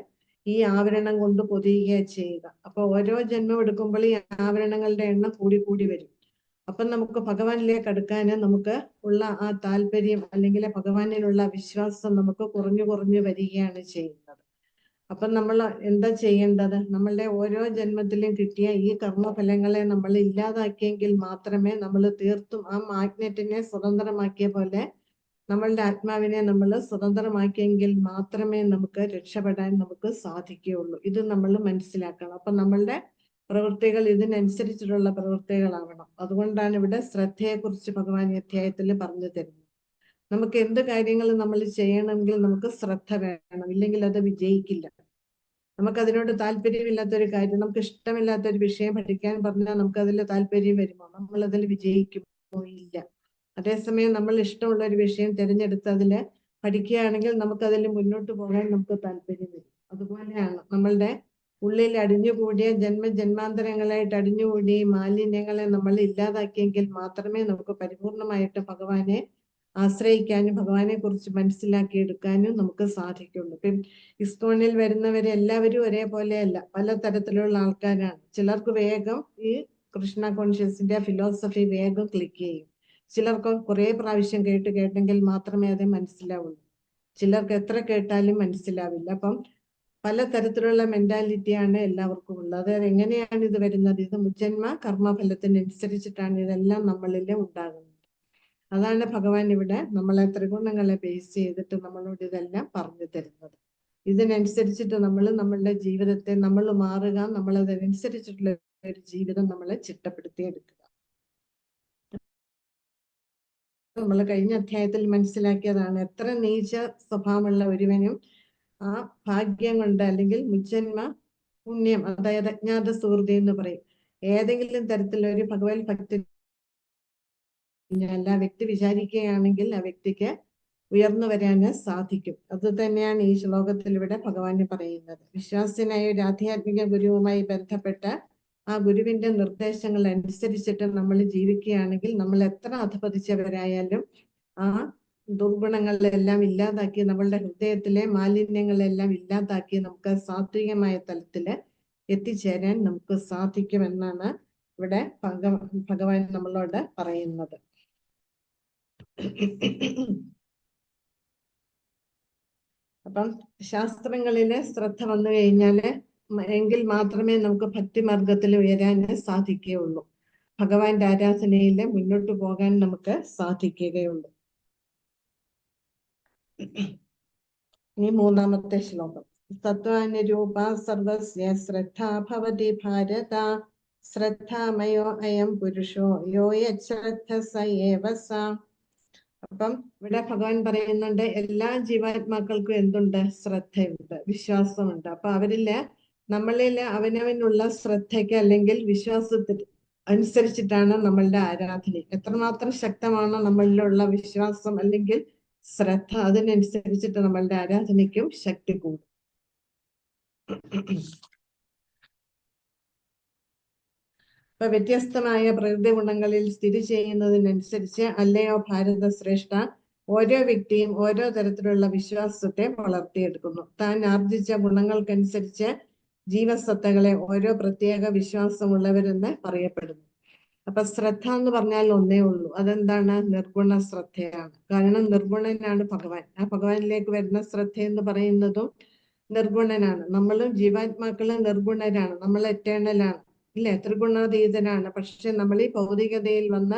ഈ ആവരണം കൊണ്ട് പൊതിയുക ചെയ്യുക. അപ്പൊ ഓരോ ജന്മം എടുക്കുമ്പോൾ ഈ ആവരണങ്ങളുടെ എണ്ണം കൂടി കൂടി വരും. അപ്പം നമുക്ക് ഭഗവാനിലേക്ക് അടുക്കാൻ നമുക്ക് ഉള്ള ആ താല്പര്യം അല്ലെങ്കിൽ ഭഗവാനിലുള്ള വിശ്വാസം നമുക്ക് കുറഞ്ഞു കുറഞ്ഞു വരികയാണ് ചെയ്യുന്നത്. അപ്പം നമ്മൾ എന്താ ചെയ്യേണ്ടത്? നമ്മളുടെ ഓരോ ജന്മത്തിലും കിട്ടിയ ഈ കർമ്മഫലങ്ങളെ നമ്മൾ ഇല്ലാതാക്കിയെങ്കിൽ മാത്രമേ നമ്മൾ തീർത്തും ആ മാഗ്നറ്റിനെ സ്വതന്ത്രമാക്കിയ പോലെ നമ്മളുടെ ആത്മാവിനെ നമ്മൾ സ്വതന്ത്രമാക്കിയെങ്കിൽ മാത്രമേ നമുക്ക് രക്ഷപ്പെടാൻ നമുക്ക് സാധിക്കുകയുള്ളൂ. ഇത് നമ്മൾ മനസ്സിലാക്കണം. അപ്പൊ നമ്മളുടെ പ്രവൃത്തികൾ ഇതിനനുസരിച്ചിട്ടുള്ള പ്രവൃത്തികളാവണം. അതുകൊണ്ടാണ് ഇവിടെ ശ്രദ്ധയെക്കുറിച്ച് ഭഗവാൻ ഈ അധ്യായത്തിൽ പറഞ്ഞു തരുന്നത്. നമുക്ക് എന്ത് കാര്യങ്ങൾ നമ്മൾ ചെയ്യണമെങ്കിൽ നമുക്ക് ശ്രദ്ധ വേണം, ഇല്ലെങ്കിൽ അത് വിജയിക്കില്ല. നമുക്കതിനോട് താല്പര്യമില്ലാത്തൊരു കാര്യം, നമുക്ക് ഇഷ്ടമില്ലാത്തൊരു വിഷയം പഠിക്കാൻ പറഞ്ഞാൽ നമുക്ക് അതിൽ താല്പര്യം വരുമോ? നമ്മൾ അതിൽ വിജയിക്കുമോ? ഇല്ല. അതേസമയം നമ്മൾ ഇഷ്ടമുള്ള ഒരു വിഷയം തിരഞ്ഞെടുത്ത് അതിൽ പഠിക്കുകയാണെങ്കിൽ നമുക്കതിൽ മുന്നോട്ട് പോകാൻ നമുക്ക് താല്പര്യം വരും. അതുപോലെയാണ് നമ്മളുടെ ഉള്ളിൽ അടിഞ്ഞുകൂടിയ ജന്മാന്തരങ്ങളായിട്ട് അടിഞ്ഞുകൂടിയ മാലിന്യങ്ങളെ നമ്മൾ ഇല്ലാതാക്കിയെങ്കിൽ മാത്രമേ നമുക്ക് പരിപൂർണമായിട്ട് ഭഗവാനെ ആശ്രയിക്കാനും ഭഗവാനെ കുറിച്ച് മനസ്സിലാക്കിയെടുക്കാനും നമുക്ക് സാധിക്കുള്ളൂ. ഇപ്പം ഇസ്കോണിൽ വരുന്നവരെ എല്ലാവരും ഒരേപോലെയല്ല, പല തരത്തിലുള്ള ആൾക്കാരാണ്. ചിലർക്ക് വേഗം ഈ കൃഷ്ണ കോൺഷ്യസിന്റെ ഫിലോസഫി വേഗം ക്ലിക്ക് ചെയ്യും. ചിലർക്ക് കുറെ പ്രാവശ്യം കേട്ടെങ്കിൽ മാത്രമേ അത് മനസ്സിലാവുള്ളൂ. ചിലർക്ക് എത്ര കേട്ടാലും മനസ്സിലാവില്ല. അപ്പം പല തരത്തിലുള്ള മെന്റാലിറ്റിയാണ് എല്ലാവർക്കും ഉള്ളത്. അത് എങ്ങനെയാണ് ഇത് വരുന്നത്? ഇത് മുജ്ജന്മ കർമ്മഫലത്തിനനുസരിച്ചിട്ടാണ് ഇതെല്ലാം നമ്മളിൽ ഉണ്ടാകുന്നത്. അതാണ് ഭഗവാൻ ഇവിടെ നമ്മളെ ത്രിഗുണങ്ങളെ ബേസ് ചെയ്തിട്ട് നമ്മളോട് ഇതെല്ലാം പറഞ്ഞു തരുന്നത്. ഇതിനനുസരിച്ചിട്ട് നമ്മൾ നമ്മളുടെ ജീവിതത്തെ നമ്മൾ മാറുക, നമ്മൾ അതിനനുസരിച്ചിട്ടുള്ള ഒരു ജീവിതം നമ്മളെ ചിട്ടപ്പെടുത്തിയെടുക്കുക. നമ്മൾ കഴിഞ്ഞ അധ്യായത്തിൽ മനസ്സിലാക്കിയതാണ്, എത്ര നീച സ്വഭാവമുള്ള ഒരുവനും ആ ഭാഗ്യം കൊണ്ട് അല്ലെങ്കിൽ മുജ്ജന്മ പുണ്യം, അതായത് അജ്ഞാത സുഹൃതി എന്ന് പറയും, ഏതെങ്കിലും തരത്തിലൊരു ഭഗവത് ഭക്തി ആ വ്യക്തി വിചാരിക്കുകയാണെങ്കിൽ ആ വ്യക്തിക്ക് ഉയർന്നു വരാന് സാധിക്കും. അത് തന്നെയാണ് ഈ ശ്ലോകത്തിൽ ഇവിടെ ഭഗവാന് പറയുന്നത്. വിശ്വാസനായ ഒരു ആധ്യാത്മിക ഗുരുവുമായി ബന്ധപ്പെട്ട ആ ഗുരുവിന്റെ നിർദ്ദേശങ്ങൾ അനുസരിച്ചിട്ട് നമ്മൾ ജീവിക്കുകയാണെങ്കിൽ നമ്മൾ എത്ര അധപതിച്ചവരായാലും ആ ദുർഗുണങ്ങളെല്ലാം ഇല്ലാതാക്കി, നമ്മളുടെ ഹൃദയത്തിലെ മാലിന്യങ്ങളെല്ലാം ഇല്ലാതാക്കി നമുക്ക് സാത്വികമായ തലത്തില് എത്തിച്ചേരാൻ നമുക്ക് സാധിക്കുമെന്നാണ് ഇവിടെ ഭഗവാൻ നമ്മളോട് പറയുന്നത്. അപ്പം ശാസ്ത്രങ്ങളില് ശ്രദ്ധ വന്നു കഴിഞ്ഞാല് എങ്കിൽ മാത്രമേ നമുക്ക് ഭക്തിമാർഗത്തിൽ ഉയരാൻ സാധിക്കുകയുള്ളൂ. ഭഗവാന്റെ ആരാധനയില് മുന്നോട്ട് പോകാൻ നമുക്ക് സാധിക്കുകയുള്ളൂ. ഇനി മൂന്നാമത്തെ ശ്ലോകം. തത്വാനുരൂപ സർവസ്യ ശ്രദ്ധ ഭവതി ഭാരത ശ്രദ്ധാമയോ അയം പുരുഷോ യോ യശ്രദ്ധ സ ഏവ സ. അപ്പം ഇവിടെ ഭഗവാൻ പറയുന്നുണ്ട്, എല്ലാ ജീവാത്മാക്കൾക്കും എന്തുണ്ട്? ശ്രദ്ധയുണ്ട്, വിശ്വാസമുണ്ട്. അപ്പൊ അവരില് നമ്മളില് അവനവനുള്ള ശ്രദ്ധയ്ക്ക് അല്ലെങ്കിൽ വിശ്വാസത്തിന് അനുസരിച്ചിട്ടാണ് നമ്മളുടെ ആരാധന. എത്രമാത്രം ശക്തമാണ് നമ്മളിലുള്ള വിശ്വാസം അല്ലെങ്കിൽ ശ്രദ്ധ, അതിനനുസരിച്ചിട്ട് നമ്മളുടെ ആരാധനയ്ക്കും ശക്തി കൂടും. ഇപ്പൊ വ്യത്യസ്തമായ പ്രകൃതി ഗുണങ്ങളിൽ സ്ഥിതി ചെയ്യുന്നതിനനുസരിച്ച് അല്ലയോ ഭാരത ശ്രേഷ്ഠ, ഓരോ വ്യക്തിയും ഓരോ തരത്തിലുള്ള വിശ്വാസത്തെ വളർത്തിയെടുക്കുന്നു. താൻ ആർജിച്ച ഗുണങ്ങൾക്കനുസരിച്ച് ജീവസത്തകളെ ഓരോ പ്രത്യേക വിശ്വാസമുള്ളവരെന്ന് പറയപ്പെടുന്നു. അപ്പൊ ശ്രദ്ധ എന്ന് പറഞ്ഞാൽ ഒന്നേ ഉള്ളൂ. അതെന്താണ്? നിർഗുണ ശ്രദ്ധയാണ്. കാരണം നിർഗുണനാണ് ഭഗവാൻ. ആ ഭഗവാനിലേക്ക് വരുന്ന ശ്രദ്ധ എന്ന് പറയുന്നതും നിർഗുണനാണ്. നമ്മളും ജീവാത്മാക്കളും നിർഗുണരാണ്, നമ്മൾ എറ്റേണലാണ്, ഇല്ലേ? ത്രിഗുണാതീതനാണ്. പക്ഷെ നമ്മൾ ഈ ഭൗതികതയിൽ വന്ന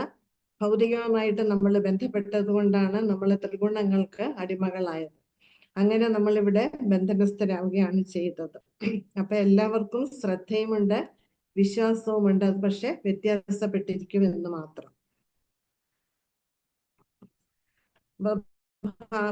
ഭൗതികമായിട്ട് നമ്മൾ ബന്ധപ്പെട്ടത് കൊണ്ടാണ് നമ്മൾ ത്രിഗുണങ്ങൾക്ക് അടിമകളായത്. അങ്ങനെ നമ്മളിവിടെ ബന്ധനസ്ഥരാവുകയാണ് ചെയ്തത്. അപ്പൊ എല്ലാവർക്കും ശ്രദ്ധയുമുണ്ട്, വിശ്വാസവുമുണ്ട്. അത് പക്ഷെ വ്യത്യാസപ്പെട്ടിരിക്കും എന്ന് മാത്രം.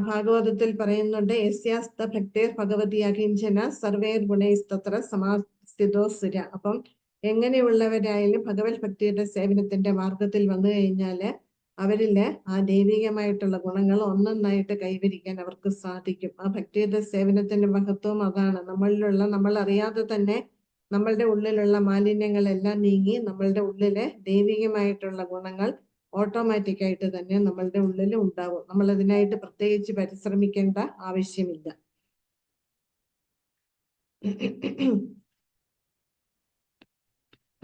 ഭാഗവതത്തിൽ പറയുന്നുണ്ട്, യസ്യാസ്ത ഭക്തേർ ഭഗവതി അകിഞ്ചന സർവേർ ഗുണൈസ്തത്ര സമാസ്ഥിതോ സുര. അപ്പം എങ്ങനെയുള്ളവരായാലും ഭഗവത് ഭക്തിയുടെ സേവനത്തിന്റെ മാർഗത്തിൽ വന്നു കഴിഞ്ഞാല് അവരില് ആ ദൈവികമായിട്ടുള്ള ഗുണങ്ങൾ ഒന്നൊന്നായിട്ട് കൈവരിക്കാൻ അവർക്ക് സാധിക്കും. ആ ഭക്തിയുടെ സേവനത്തിന്റെ മഹത്വം അതാണ്. നമ്മളിലുള്ള, നമ്മൾ അറിയാതെ തന്നെ നമ്മളുടെ ഉള്ളിലുള്ള മാലിന്യങ്ങളെല്ലാം നീങ്ങി നമ്മളുടെ ഉള്ളിലെ ദൈവികമായിട്ടുള്ള ഗുണങ്ങൾ ഓട്ടോമാറ്റിക് ആയിട്ട് തന്നെ നമ്മളുടെ ഉള്ളിൽ ഉണ്ടാവും. നമ്മൾ അതിനായിട്ട് പ്രത്യേകിച്ച് പരിശ്രമിക്കേണ്ട ആവശ്യമില്ല.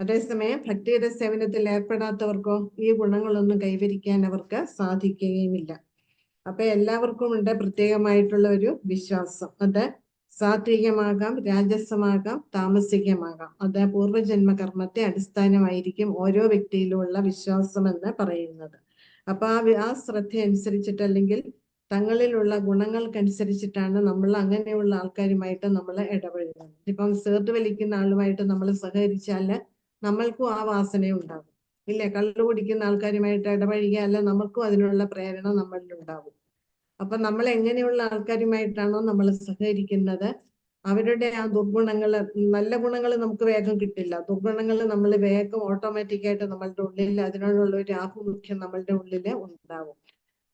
അതേസമയം ഭക്തിയുടെ സേവനത്തിൽ ഏർപ്പെടാത്തവർക്കോ ഈ ഗുണങ്ങളൊന്നും കൈവരിക്കാൻ അവർക്ക് സാധിക്കുകയുമില്ല. അപ്പൊ എല്ലാവർക്കും ഉണ്ട് പ്രത്യേകമായിട്ടുള്ള ഒരു വിശ്വാസം. അത് സാത്വികമാകാം, രാജസമാകാം, താമസികമാകാം. അത് പൂർവ്വജന്മ കർമ്മത്തെ അടിസ്ഥാനമായിരിക്കും ഓരോ വ്യക്തിയിലുമുള്ള വിശ്വാസം എന്ന് പറയുന്നത്. അപ്പൊ ആ ശ്രദ്ധ അനുസരിച്ചിട്ട്, അല്ലെങ്കിൽ തങ്ങളിലുള്ള ഗുണങ്ങൾക്കനുസരിച്ചിട്ടാണ് നമ്മൾ അങ്ങനെയുള്ള ആൾക്കാരുമായിട്ട് നമ്മൾ ഇടപഴകുന്നത്. ഇപ്പം സിഗരറ്റ് വലിക്കുന്ന ആളുമായിട്ട് നമ്മൾ സഹകരിച്ചാല് നമ്മൾക്കും ആ വാസന ഉണ്ടാകും, ഇല്ലേ? കള്ളു കുടിക്കുന്ന ആൾക്കാരുമായിട്ട് ഇടപഴകിയാല് നമുക്കും അതിനുള്ള പ്രേരണ നമ്മളിലുണ്ടാകും. അപ്പൊ നമ്മൾ എങ്ങനെയുള്ള ആൾക്കാരുമായിട്ടാണോ നമ്മൾ സഹകരിക്കുന്നത്, അവരുടെ ആ ദുർഗുണങ്ങള്, നല്ല ഗുണങ്ങൾ നമുക്ക് വേഗം കിട്ടില്ല, ദുർഗുണങ്ങൾ നമ്മൾ വേഗം ഓട്ടോമാറ്റിക്കായിട്ട് നമ്മളുടെ ഉള്ളിൽ അതിനോടുള്ള ഒരു ആഭിമുഖ്യം നമ്മളുടെ ഉള്ളിൽ ഉണ്ടാവും.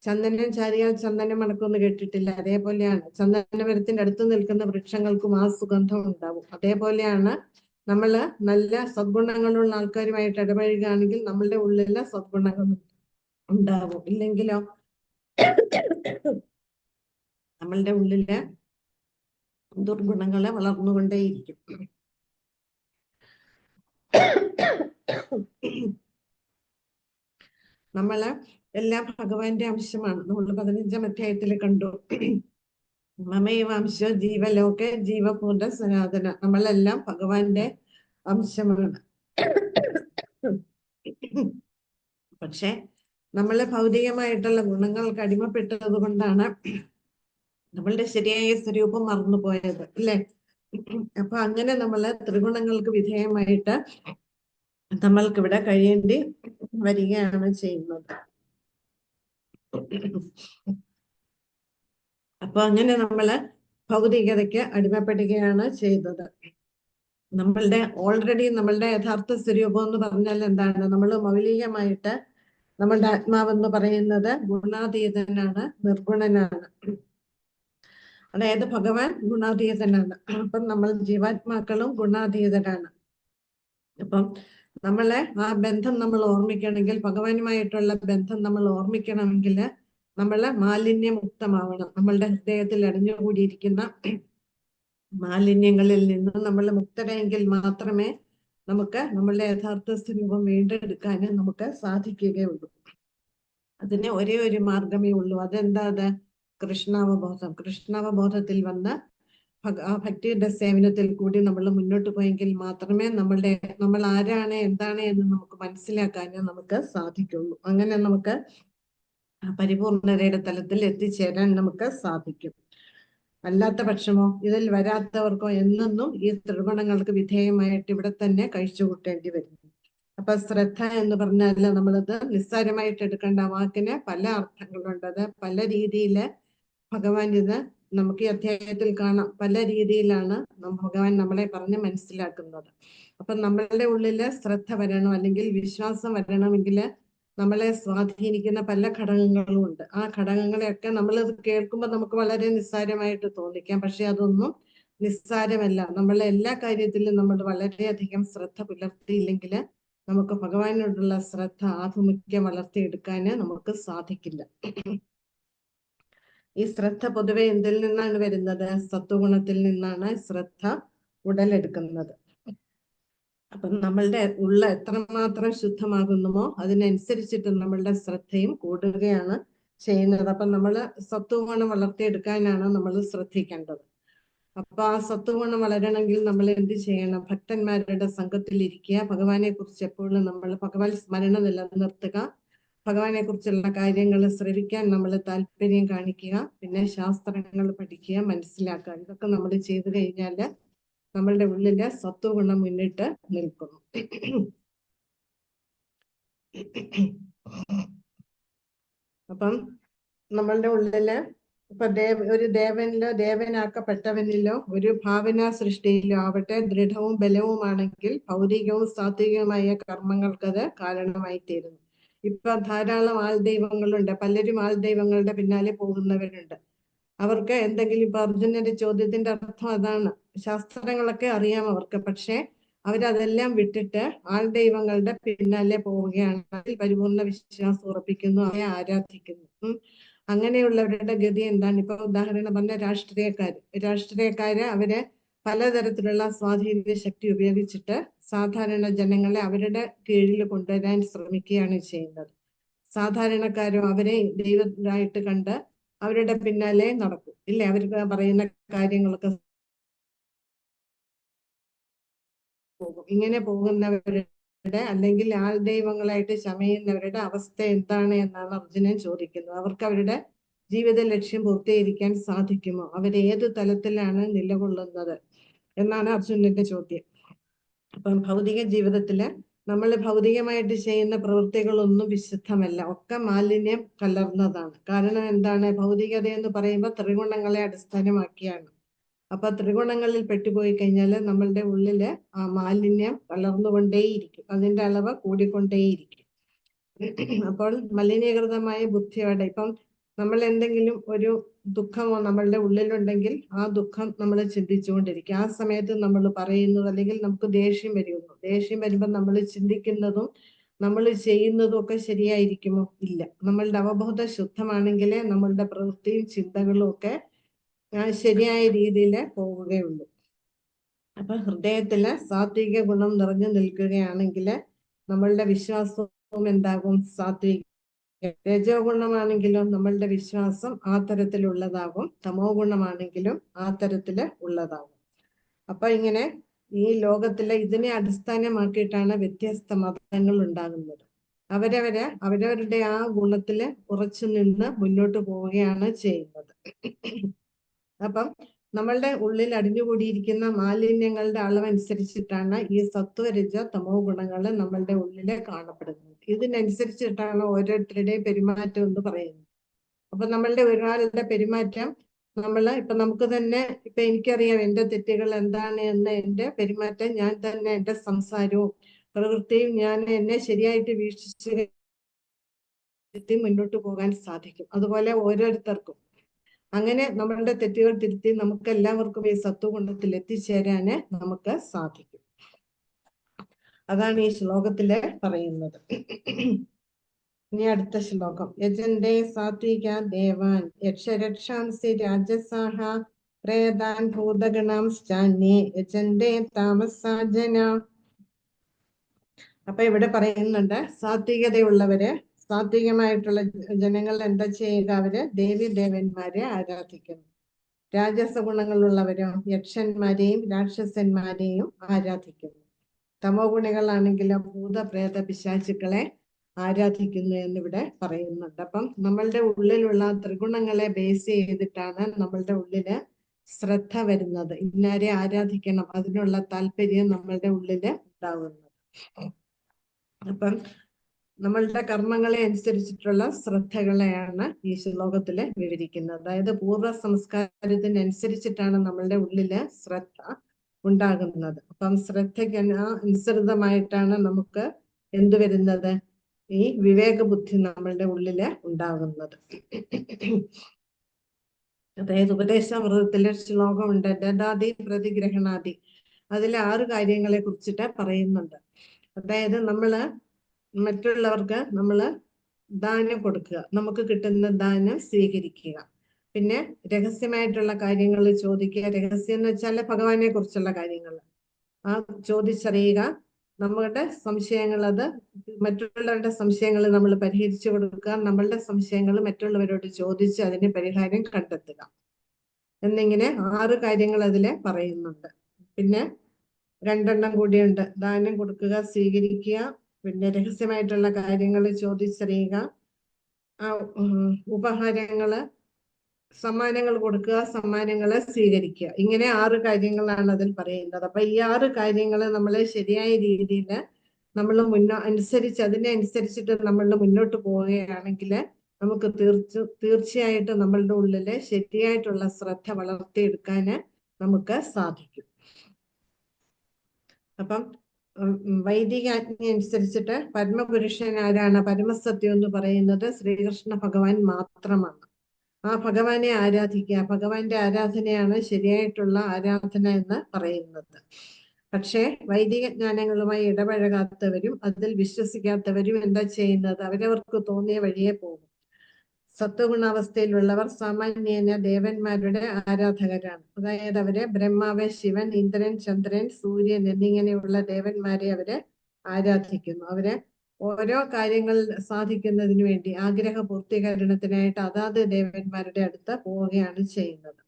ചന്ദനം ചാരിയാൽ ചന്ദനം മണക്കുമെന്ന് കേട്ടിട്ടില്ല? അതേപോലെയാണ് ചന്ദനമരത്തിന്റെ അടുത്ത് നിൽക്കുന്ന വൃക്ഷങ്ങൾക്കും ആ സുഗന്ധം ഉണ്ടാവും. അതേപോലെയാണ് നമ്മള് നല്ല സദ്ഗുണങ്ങളുള്ള ആൾക്കാരുമായിട്ട് ഇടപഴകുകയാണെങ്കിൽ നമ്മളുടെ ഉള്ളിൽ സദ്ഗുണങ്ങൾ ഉണ്ടാവും. ഇല്ലെങ്കിലോ നമ്മളുടെ ഉള്ളില് ദുർഗുണങ്ങളെ വളർന്നുകൊണ്ടേയിരിക്കും. നമ്മള് എല്ലാം ഭഗവാന്റെ അംശമാണ്. നമ്മൾ 15-ാം അധ്യായത്തിൽ കണ്ടു, മമൈവാംശോ ജീവലോകെ ജീവഭൂത സനാതന. നമ്മളെല്ലാം ഭഗവാന്റെ അംശമാണ്. പക്ഷെ നമ്മളെ ഭൗതികമായിട്ടുള്ള ഗുണങ്ങൾക്ക് അടിമപ്പെട്ടത് കൊണ്ടാണ് നമ്മളുടെ ശരിയായ സ്വരൂപം മറന്നുപോയത്, അല്ലെ? അപ്പൊ അങ്ങനെ നമ്മള് ത്രിഗുണങ്ങൾക്ക് വിധേയമായിട്ട് നമ്മൾക്കിവിടെ കഴിയേണ്ടി വരികയാണ് ചെയ്യുന്നത്. അപ്പൊ അങ്ങനെ നമ്മള് ഭൗതികതയ്ക്ക് അടിമപ്പെടുകയാണ് ചെയ്തത്. ഓൾറെഡി നമ്മളുടെ യഥാർത്ഥ സ്വരൂപം എന്ന് പറഞ്ഞാൽ എന്താണ്? നമ്മൾ മൗലികമായിട്ട് നമ്മളുടെ ആത്മാവെന്ന് പറയുന്നത് ഗുണാതീതനാണ്, നിർഗുണനാണ്. അതായത് ഭഗവാൻ ഗുണാതീതനാണ്. അപ്പം നമ്മൾ ജീവാത്മാക്കളും ഗുണാതീതരാണ്. അപ്പം നമ്മളെ ആ ബന്ധം നമ്മൾ ഓർമ്മിക്കണമെങ്കിൽ, ഭഗവാനുമായിട്ടുള്ള ബന്ധം നമ്മൾ ഓർമ്മിക്കണമെങ്കിൽ നമ്മള് മാലിന്യമുക്തമാവണം. നമ്മളുടെ ഹൃദയത്തിൽ അടിഞ്ഞുകൂടിയിരിക്കുന്ന മാലിന്യങ്ങളിൽ നിന്ന് നമ്മൾ മുക്തരെങ്കിൽ മാത്രമേ നമുക്ക് നമ്മളുടെ യഥാർത്ഥ സ്വരൂപം വീണ്ടെടുക്കാൻ നമുക്ക് സാധിക്കുകയുള്ളൂ. അതിന് ഒരേ ഒരു മാർഗമേ ഉള്ളൂ. അതെന്താ? അത് കൃഷ്ണാവബോധം. കൃഷ്ണാവബോധത്തിൽ വന്ന് ഭക്തിയുടെ സേവനത്തിൽ കൂടി നമ്മൾ മുന്നോട്ട് പോയെങ്കിൽ മാത്രമേ നമ്മൾ ആരാണ്, എന്താണ് എന്ന് നമുക്ക് മനസ്സിലാക്കാൻ നമുക്ക് സാധിക്കുള്ളൂ. അങ്ങനെ നമുക്ക് പരിപൂർണതയുടെ തലത്തിൽ എത്തിച്ചേരാൻ നമുക്ക് സാധിക്കും. അല്ലാത്ത പക്ഷമോ, ഇതിൽ വരാത്തവർക്കോ എന്നെന്നും ഈ ത്രിഗുണങ്ങൾക്ക് വിധേയമായിട്ട് ഇവിടെ തന്നെ കഴിച്ചുകൂട്ടേണ്ടി വരുന്നു. അപ്പൊ ശ്രദ്ധ എന്ന് പറഞ്ഞാൽ നമ്മളിത് നിസ്സാരമായിട്ട് എടുക്കേണ്ട വാക്കിന് പല അർത്ഥങ്ങളുണ്ട്. അത് പല രീതിയില് ഭഗവാൻ ഇത് നമുക്ക് ഈ അധ്യായത്തിൽ കാണാം. പല രീതിയിലാണ് ഭഗവാൻ നമ്മളെ പറഞ്ഞ് മനസ്സിലാക്കുന്നത്. അപ്പൊ നമ്മളുടെ ഉള്ളില് ശ്രദ്ധ വരണം, അല്ലെങ്കിൽ വിശ്വാസം വരണമെങ്കിൽ നമ്മളെ സ്വാധീനിക്കുന്ന പല ഘടകങ്ങളും ഉണ്ട്. ആ ഘടകങ്ങളെയൊക്കെ നമ്മളിത് കേൾക്കുമ്പോൾ നമുക്ക് വളരെ നിസ്സാരമായിട്ട് തോന്നിക്കാം. പക്ഷെ അതൊന്നും നിസ്സാരമല്ല. നമ്മളെ എല്ലാ കാര്യത്തിലും നമ്മൾ വളരെയധികം ശ്രദ്ധ പുലർത്തിയില്ലെങ്കിൽ നമുക്ക് ഭഗവാനോടുള്ള ശ്രദ്ധ, ആഭിമുഖ്യം വളർത്തിയെടുക്കാന് നമുക്ക് സാധിക്കില്ല. ഈ ശ്രദ്ധ പൊതുവെ എന്തിൽ നിന്നാണ് വരുന്നത്? സത്വഗുണത്തിൽ നിന്നാണ് ശ്രദ്ധ ഉടലെടുക്കുന്നത്. അപ്പം നമ്മളുടെ ഉള്ള എത്രമാത്രം ശുദ്ധമാകുന്നുമോ അതിനനുസരിച്ചിട്ട് നമ്മളുടെ ശ്രദ്ധയും കൂടുകയാണ് ചെയ്യുന്നത്. അപ്പം നമ്മൾ സത്വഗുണം വളർത്തിയെടുക്കാനാണ് നമ്മൾ ശ്രദ്ധിക്കേണ്ടത്. അപ്പൊ ആ സത്വഗുണം വളരണമെങ്കിൽ നമ്മൾ എന്ത് ചെയ്യണം? ഭക്തന്മാരുടെ സംഘത്തിൽ ഇരിക്കുക, ഭഗവാനെ കുറിച്ച് എപ്പോഴും നമ്മൾ ഭഗവാൻ സ്മരണ നിലനിർത്തുക, ഭഗവാനെ കുറിച്ചുള്ള കാര്യങ്ങൾ ശ്രവിക്കാൻ നമ്മൾ താല്പര്യം കാണിക്കുക, പിന്നെ ശാസ്ത്രങ്ങൾ പഠിക്കുക, മനസ്സിലാക്കുക. ഇതൊക്കെ നമ്മൾ ചെയ്തു കഴിഞ്ഞാല് നമ്മളുടെ ഉള്ളിലെ സത്വഗുണം മുന്നിട്ട് നിൽക്കുന്നു. അപ്പം നമ്മളുടെ ഉള്ളില് ഇപ്പൊ ഒരു ദേവനാക്കപ്പെട്ടവനിലോ ഒരു ഭാവന സൃഷ്ടിയിലോ ആവട്ടെ, ദൃഢവും ബലവുമാണെങ്കിൽ ഭൗതികവും സാത്വികവുമായ കർമ്മങ്ങൾക്കത് കാരണമായി തീരുന്നു. ഇപ്പൊ ധാരാളം ആൾദൈവങ്ങളുണ്ട്. പലരും ആൾദൈവങ്ങളുടെ പിന്നാലെ പോകുന്നവരുണ്ട്. അവർക്ക് എന്തെങ്കിലും, ഇപ്പൊ അർജുനന്റെ ചോദ്യത്തിന്റെ അർത്ഥം അതാണ്. ശാസ്ത്രങ്ങളൊക്കെ അറിയാം അവർക്ക്, പക്ഷെ അവരതെല്ലാം വിട്ടിട്ട് ആൾദൈവങ്ങളുടെ പിന്നാലെ പോവുകയാണ്. അതിൽ പരിപൂർണ വിശ്വാസം ഉറപ്പിക്കുന്നു, അവരെ ആരാധിക്കുന്നു. അങ്ങനെയുള്ളവരുടെ ഗതി എന്താണ്? ഇപ്പൊ ഉദാഹരണം പറഞ്ഞ രാഷ്ട്രീയക്കാര് അവര് പലതരത്തിലുള്ള സ്വാധീന ശക്തി ഉപയോഗിച്ചിട്ട് സാധാരണ ജനങ്ങളെ അവരുടെ കീഴിൽ കൊണ്ടുവരാൻ ശ്രമിക്കുകയാണ് ചെയ്യുന്നത്. സാധാരണക്കാരും അവരെ ദൈവമായിട്ട് കണ്ട് അവരുടെ പിന്നാലെ നടക്കും, ഇല്ലേ? അവർക്ക് പറയുന്ന കാര്യങ്ങളൊക്കെ പോകും. ഇങ്ങനെ പോകുന്നവരുടെ അല്ലെങ്കിൽ ആൾ ദൈവങ്ങളായിട്ട് ചമയുന്നവരുടെ അവസ്ഥ എന്താണ് എന്നാണ് അർജുനൻ ചോദിക്കുന്നത്. അവർക്ക് അവരുടെ ജീവിത ലക്ഷ്യം പൂർത്തീകരിക്കാൻ സാധിക്കുമോ? അവരേത് തലത്തിലാണ് നിലകൊള്ളുന്നത് എന്നാണ് അർജുനന്റെ ചോദ്യം. അപ്പം ഭൗതിക ജീവിതത്തില് നമ്മൾ ഭൗതികമായിട്ട് ചെയ്യുന്ന പ്രവൃത്തികളൊന്നും വിശുദ്ധമല്ല, ഒക്കെ മാലിന്യം കലർന്നതാണ്. കാരണം എന്താണ്? ഭൗതികത എന്ന് പറയുമ്പോൾ ത്രിഗുണങ്ങളെ അടിസ്ഥാനമാക്കിയാണ്. അപ്പൊ ത്രിഗുണങ്ങളിൽ പെട്ടുപോയി കഴിഞ്ഞാൽ നമ്മളുടെ ഉള്ളില് ആ മാലിന്യം കലർന്നുകൊണ്ടേയിരിക്കും, അതിന്റെ അളവ് കൂടിക്കൊണ്ടേയിരിക്കും. അപ്പോൾ മലിനീകൃതമായ ബുദ്ധിയോടെ ഇപ്പം നമ്മൾ എന്തെങ്കിലും ഒരു ദുഃഖമോ നമ്മളുടെ ഉള്ളിലുണ്ടെങ്കിൽ ആ ദുഃഖം നമ്മൾ ചിന്തിച്ചുകൊണ്ടിരിക്കും. ആ സമയത്ത് നമ്മൾ പറയുന്നത്, അല്ലെങ്കിൽ നമുക്ക് ദേഷ്യം വരുന്നു, ദേഷ്യം വരുമ്പോൾ നമ്മൾ ചിന്തിക്കുന്നതും നമ്മൾ ചെയ്യുന്നതും ഒക്കെ ശരിയായിരിക്കുമോ? ഇല്ല. നമ്മളുടെ അവബോധം ശുദ്ധമാണെങ്കിലേ നമ്മളുടെ പ്രവൃത്തിയും ചിന്തകളും ഒക്കെ ശരിയായ രീതിയിൽ പോവുകയുള്ളൂ. അപ്പൊ ഹൃദയത്തില് സാത്വിക ഗുണം നിറഞ്ഞു നിൽക്കുകയാണെങ്കിൽ നമ്മളുടെ വിശ്വാസവും എന്താകും? സാത്വിക. രജോ ഗുണമാണെങ്കിലും നമ്മളുടെ വിശ്വാസം ആ തരത്തിലുള്ളതാകും, തമോ ഗുണമാണെങ്കിലും ആ തരത്തില് ഉള്ളതാകും. അപ്പൊ ഇങ്ങനെ ഈ ലോകത്തിലെ ഇതിനെ അടിസ്ഥാനമാക്കിയിട്ടാണ് വ്യത്യസ്ത മതങ്ങൾ ഉണ്ടാകുന്നത്. അവരവരുടെ ആ ഗുണത്തില് ഉറച്ചു നിന്ന് മുന്നോട്ട് പോവുകയാണ് ചെയ്യുന്നത്. അപ്പം നമ്മളുടെ ഉള്ളിൽ അടിഞ്ഞുകൂടിയിരിക്കുന്ന മാലിന്യങ്ങളുടെ അളവനുസരിച്ചിട്ടാണ് ഈ സത്വരജ തമോ ഗുണങ്ങൾ നമ്മളുടെ ഉള്ളില് കാണപ്പെടുന്നത്. ഇതിനനുസരിച്ചിട്ടാണ് ഓരോരുത്തരുടെയും പെരുമാറ്റം എന്ന് പറയുന്നത്. അപ്പൊ നമ്മളുടെ ഒരാളുടെ പെരുമാറ്റം ഇപ്പൊ നമുക്ക് തന്നെ, ഇപ്പൊ എനിക്കറിയാം എന്റെ തെറ്റുകൾ എന്താണ് എന്ന്. എന്റെ പെരുമാറ്റം, ഞാൻ തന്നെ എന്റെ സംസാരവും പ്രവൃത്തിയും ഞാൻ എന്നെ ശരിയായിട്ട് വീക്ഷിച്ച് മുന്നോട്ട് പോകാൻ സാധിക്കും. അതുപോലെ ഓരോരുത്തർക്കും അങ്ങനെ നമ്മളുടെ തെറ്റുകൾ തിരുത്തി നമുക്ക് എല്ലാവർക്കും ഈ സത്വഗുണത്തിൽ എത്തിച്ചേരാന് നമുക്ക് സാധിക്കും. അതാണ് ഈ ശ്ലോകത്തില് പറയുന്നത്. ഇനി അടുത്ത ശ്ലോകം. യജന്തേ സാത്വിക ദേവാൻ യക്ഷരക്ഷാംസി രാജസാഹ പ്രേതാൻ ഭൂതഗണാം സ്റ്റാന്യേ യജന്തേ താമസാജന. അപ്പൊ ഇവിടെ പറയുന്നുണ്ട്, സാത്വികതയുള്ളവര്, സാത്വികമായിട്ടുള്ള ജനങ്ങൾ എന്താ ചെയ്യുക? അവര് ദേവി ദേവന്മാരെ ആരാധിക്കുന്നു. രാജസ ഗുണങ്ങളുള്ളവരോ യക്ഷന്മാരെയും രാക്ഷസന്മാരെയും ആരാധിക്കുന്നു. തമോ ഗുണികളാണെങ്കിലോ ഭൂതപ്രേത പിശാചുക്കളെ ആരാധിക്കുന്നു എന്നിവിടെ പറയുന്നുണ്ട്. അപ്പം നമ്മളുടെ ഉള്ളിലുള്ള ത്രിഗുണങ്ങളെ ബേസ് ചെയ്തിട്ടാണ് നമ്മളുടെ ഉള്ളില് ശ്രദ്ധ വരുന്നത്. ഇന്നാരെ ആരാധിക്കണം, അതിനുള്ള താല്പര്യം നമ്മളുടെ ഉള്ളില് ഉണ്ടാകുന്നത്. അപ്പം നമ്മളുടെ കർമ്മങ്ങളെ അനുസരിച്ചിട്ടുള്ള ശ്രദ്ധകളെയാണ് ഈ ശ്ലോകത്തില് വിവരിക്കുന്നത്. അതായത് പൂർവ്വ സംസ്കാരത്തിനനുസരിച്ചിട്ടാണ് നമ്മളുടെ ഉള്ളില് ശ്രദ്ധ ഉണ്ടാകുന്നത്. അപ്പം ശ്രദ്ധയ്ക്ക് അനുസൃതമായിട്ടാണ് നമുക്ക് എന്ത് വരുന്നത്? ഈ വിവേക ബുദ്ധി നമ്മളുടെ ഉള്ളില് ഉണ്ടാകുന്നത്. അതായത് ഉപദേശാമൃതത്തിലെ ശ്ലോകമുണ്ട്, ദദാതി പ്രതിഗ്രഹണാദി. അതിൽ 6 കാര്യങ്ങളെ കുറിച്ചിട്ട് പറയുന്നുണ്ട്. അതായത് മറ്റുള്ളവർക്ക് ദാനം കൊടുക്കുക, നമുക്ക് കിട്ടുന്ന ദാനം സ്വീകരിക്കുക, പിന്നെ രഹസ്യമായിട്ടുള്ള കാര്യങ്ങൾ ചോദിക്കുക. രഹസ്യം എന്ന് വെച്ചാൽ ഭഗവാനെ കുറിച്ചുള്ള കാര്യങ്ങൾ ചോദിച്ചറിയുക. നമ്മളുടെ സംശയങ്ങൾ, മറ്റുള്ളവരുടെ സംശയങ്ങൾ നമ്മൾ പരിഹരിച്ചു കൊടുക്കുക. നമ്മളുടെ സംശയങ്ങൾ മറ്റുള്ളവരോട് ചോദിച്ച് അതിന് പരിഹാരം കണ്ടെത്തുക എന്നിങ്ങനെ 6 കാര്യങ്ങൾ അതില് പറയുന്നുണ്ട്. പിന്നെ 2 കൂടിയുണ്ട്, ദാനം കൊടുക്കുക, സ്വീകരിക്കുക, പിന്നെ രഹസ്യമായിട്ടുള്ള കാര്യങ്ങൾ ചോദിച്ചറിയുക, ഉപഹാരങ്ങള്, സമ്മാനങ്ങൾ കൊടുക്കുക, സമ്മാനങ്ങളെ സ്വീകരിക്കുക. ഇങ്ങനെ 6 കാര്യങ്ങളാണ് അതിൽ പറയുന്നത്. അപ്പൊ ഈ 6 കാര്യങ്ങള് നമ്മളെ ശരിയായ രീതിയിൽ നമ്മൾ അതിനെ അനുസരിച്ചിട്ട് നമ്മൾ മുന്നോട്ട് പോവുകയാണെങ്കിൽ നമുക്ക് തീർച്ചയായിട്ടും നമ്മളുടെ ഉള്ളില് ശരിയായിട്ടുള്ള ശ്രദ്ധ വളർത്തിയെടുക്കാന് നമുക്ക് സാധിക്കും. അപ്പം വൈദിക ആജ്ഞ അനുസരിച്ചിട്ട് പരമപുരുഷൻ ആരാണ്? പരമസത്യം എന്ന് പറയുന്നത് ശ്രീകൃഷ്ണ ഭഗവാൻ മാത്രമാണ്. ആ ഭഗവാനെ ആരാധിക്കുക, ഭഗവാന്റെ ആരാധനയാണ് ശരിയായിട്ടുള്ള ആരാധന എന്ന് പറയുന്നത്. പക്ഷേ വൈദിക ജ്ഞാനങ്ങളുമായി ഇടപഴകാത്തവരും അതിൽ വിശ്വസിക്കാത്തവരും എന്താ ചെയ്യുന്നത്? അവരവർക്ക് തോന്നിയ വഴിയെ പോകും. സത്വഗുണാവസ്ഥയിലുള്ളവർ സാമാന്യേന ദേവന്മാരുടെ ആരാധകരാണ്. അതായത് അവര് ബ്രഹ്മാവ്, ശിവൻ, ഇന്ദ്രൻ, ചന്ദ്രൻ, സൂര്യൻ എന്നിങ്ങനെയുള്ള ദേവന്മാരെ അവര് ആരാധിക്കുന്നു. അവര് ഓരോ കാര്യങ്ങൾ സാധിക്കുന്നതിന് വേണ്ടി ആഗ്രഹ പൂർത്തീകരണത്തിനായിട്ട് അതാത് ദേവന്മാരുടെ അടുത്ത് പോവുകയാണ് ചെയ്യുന്നത്.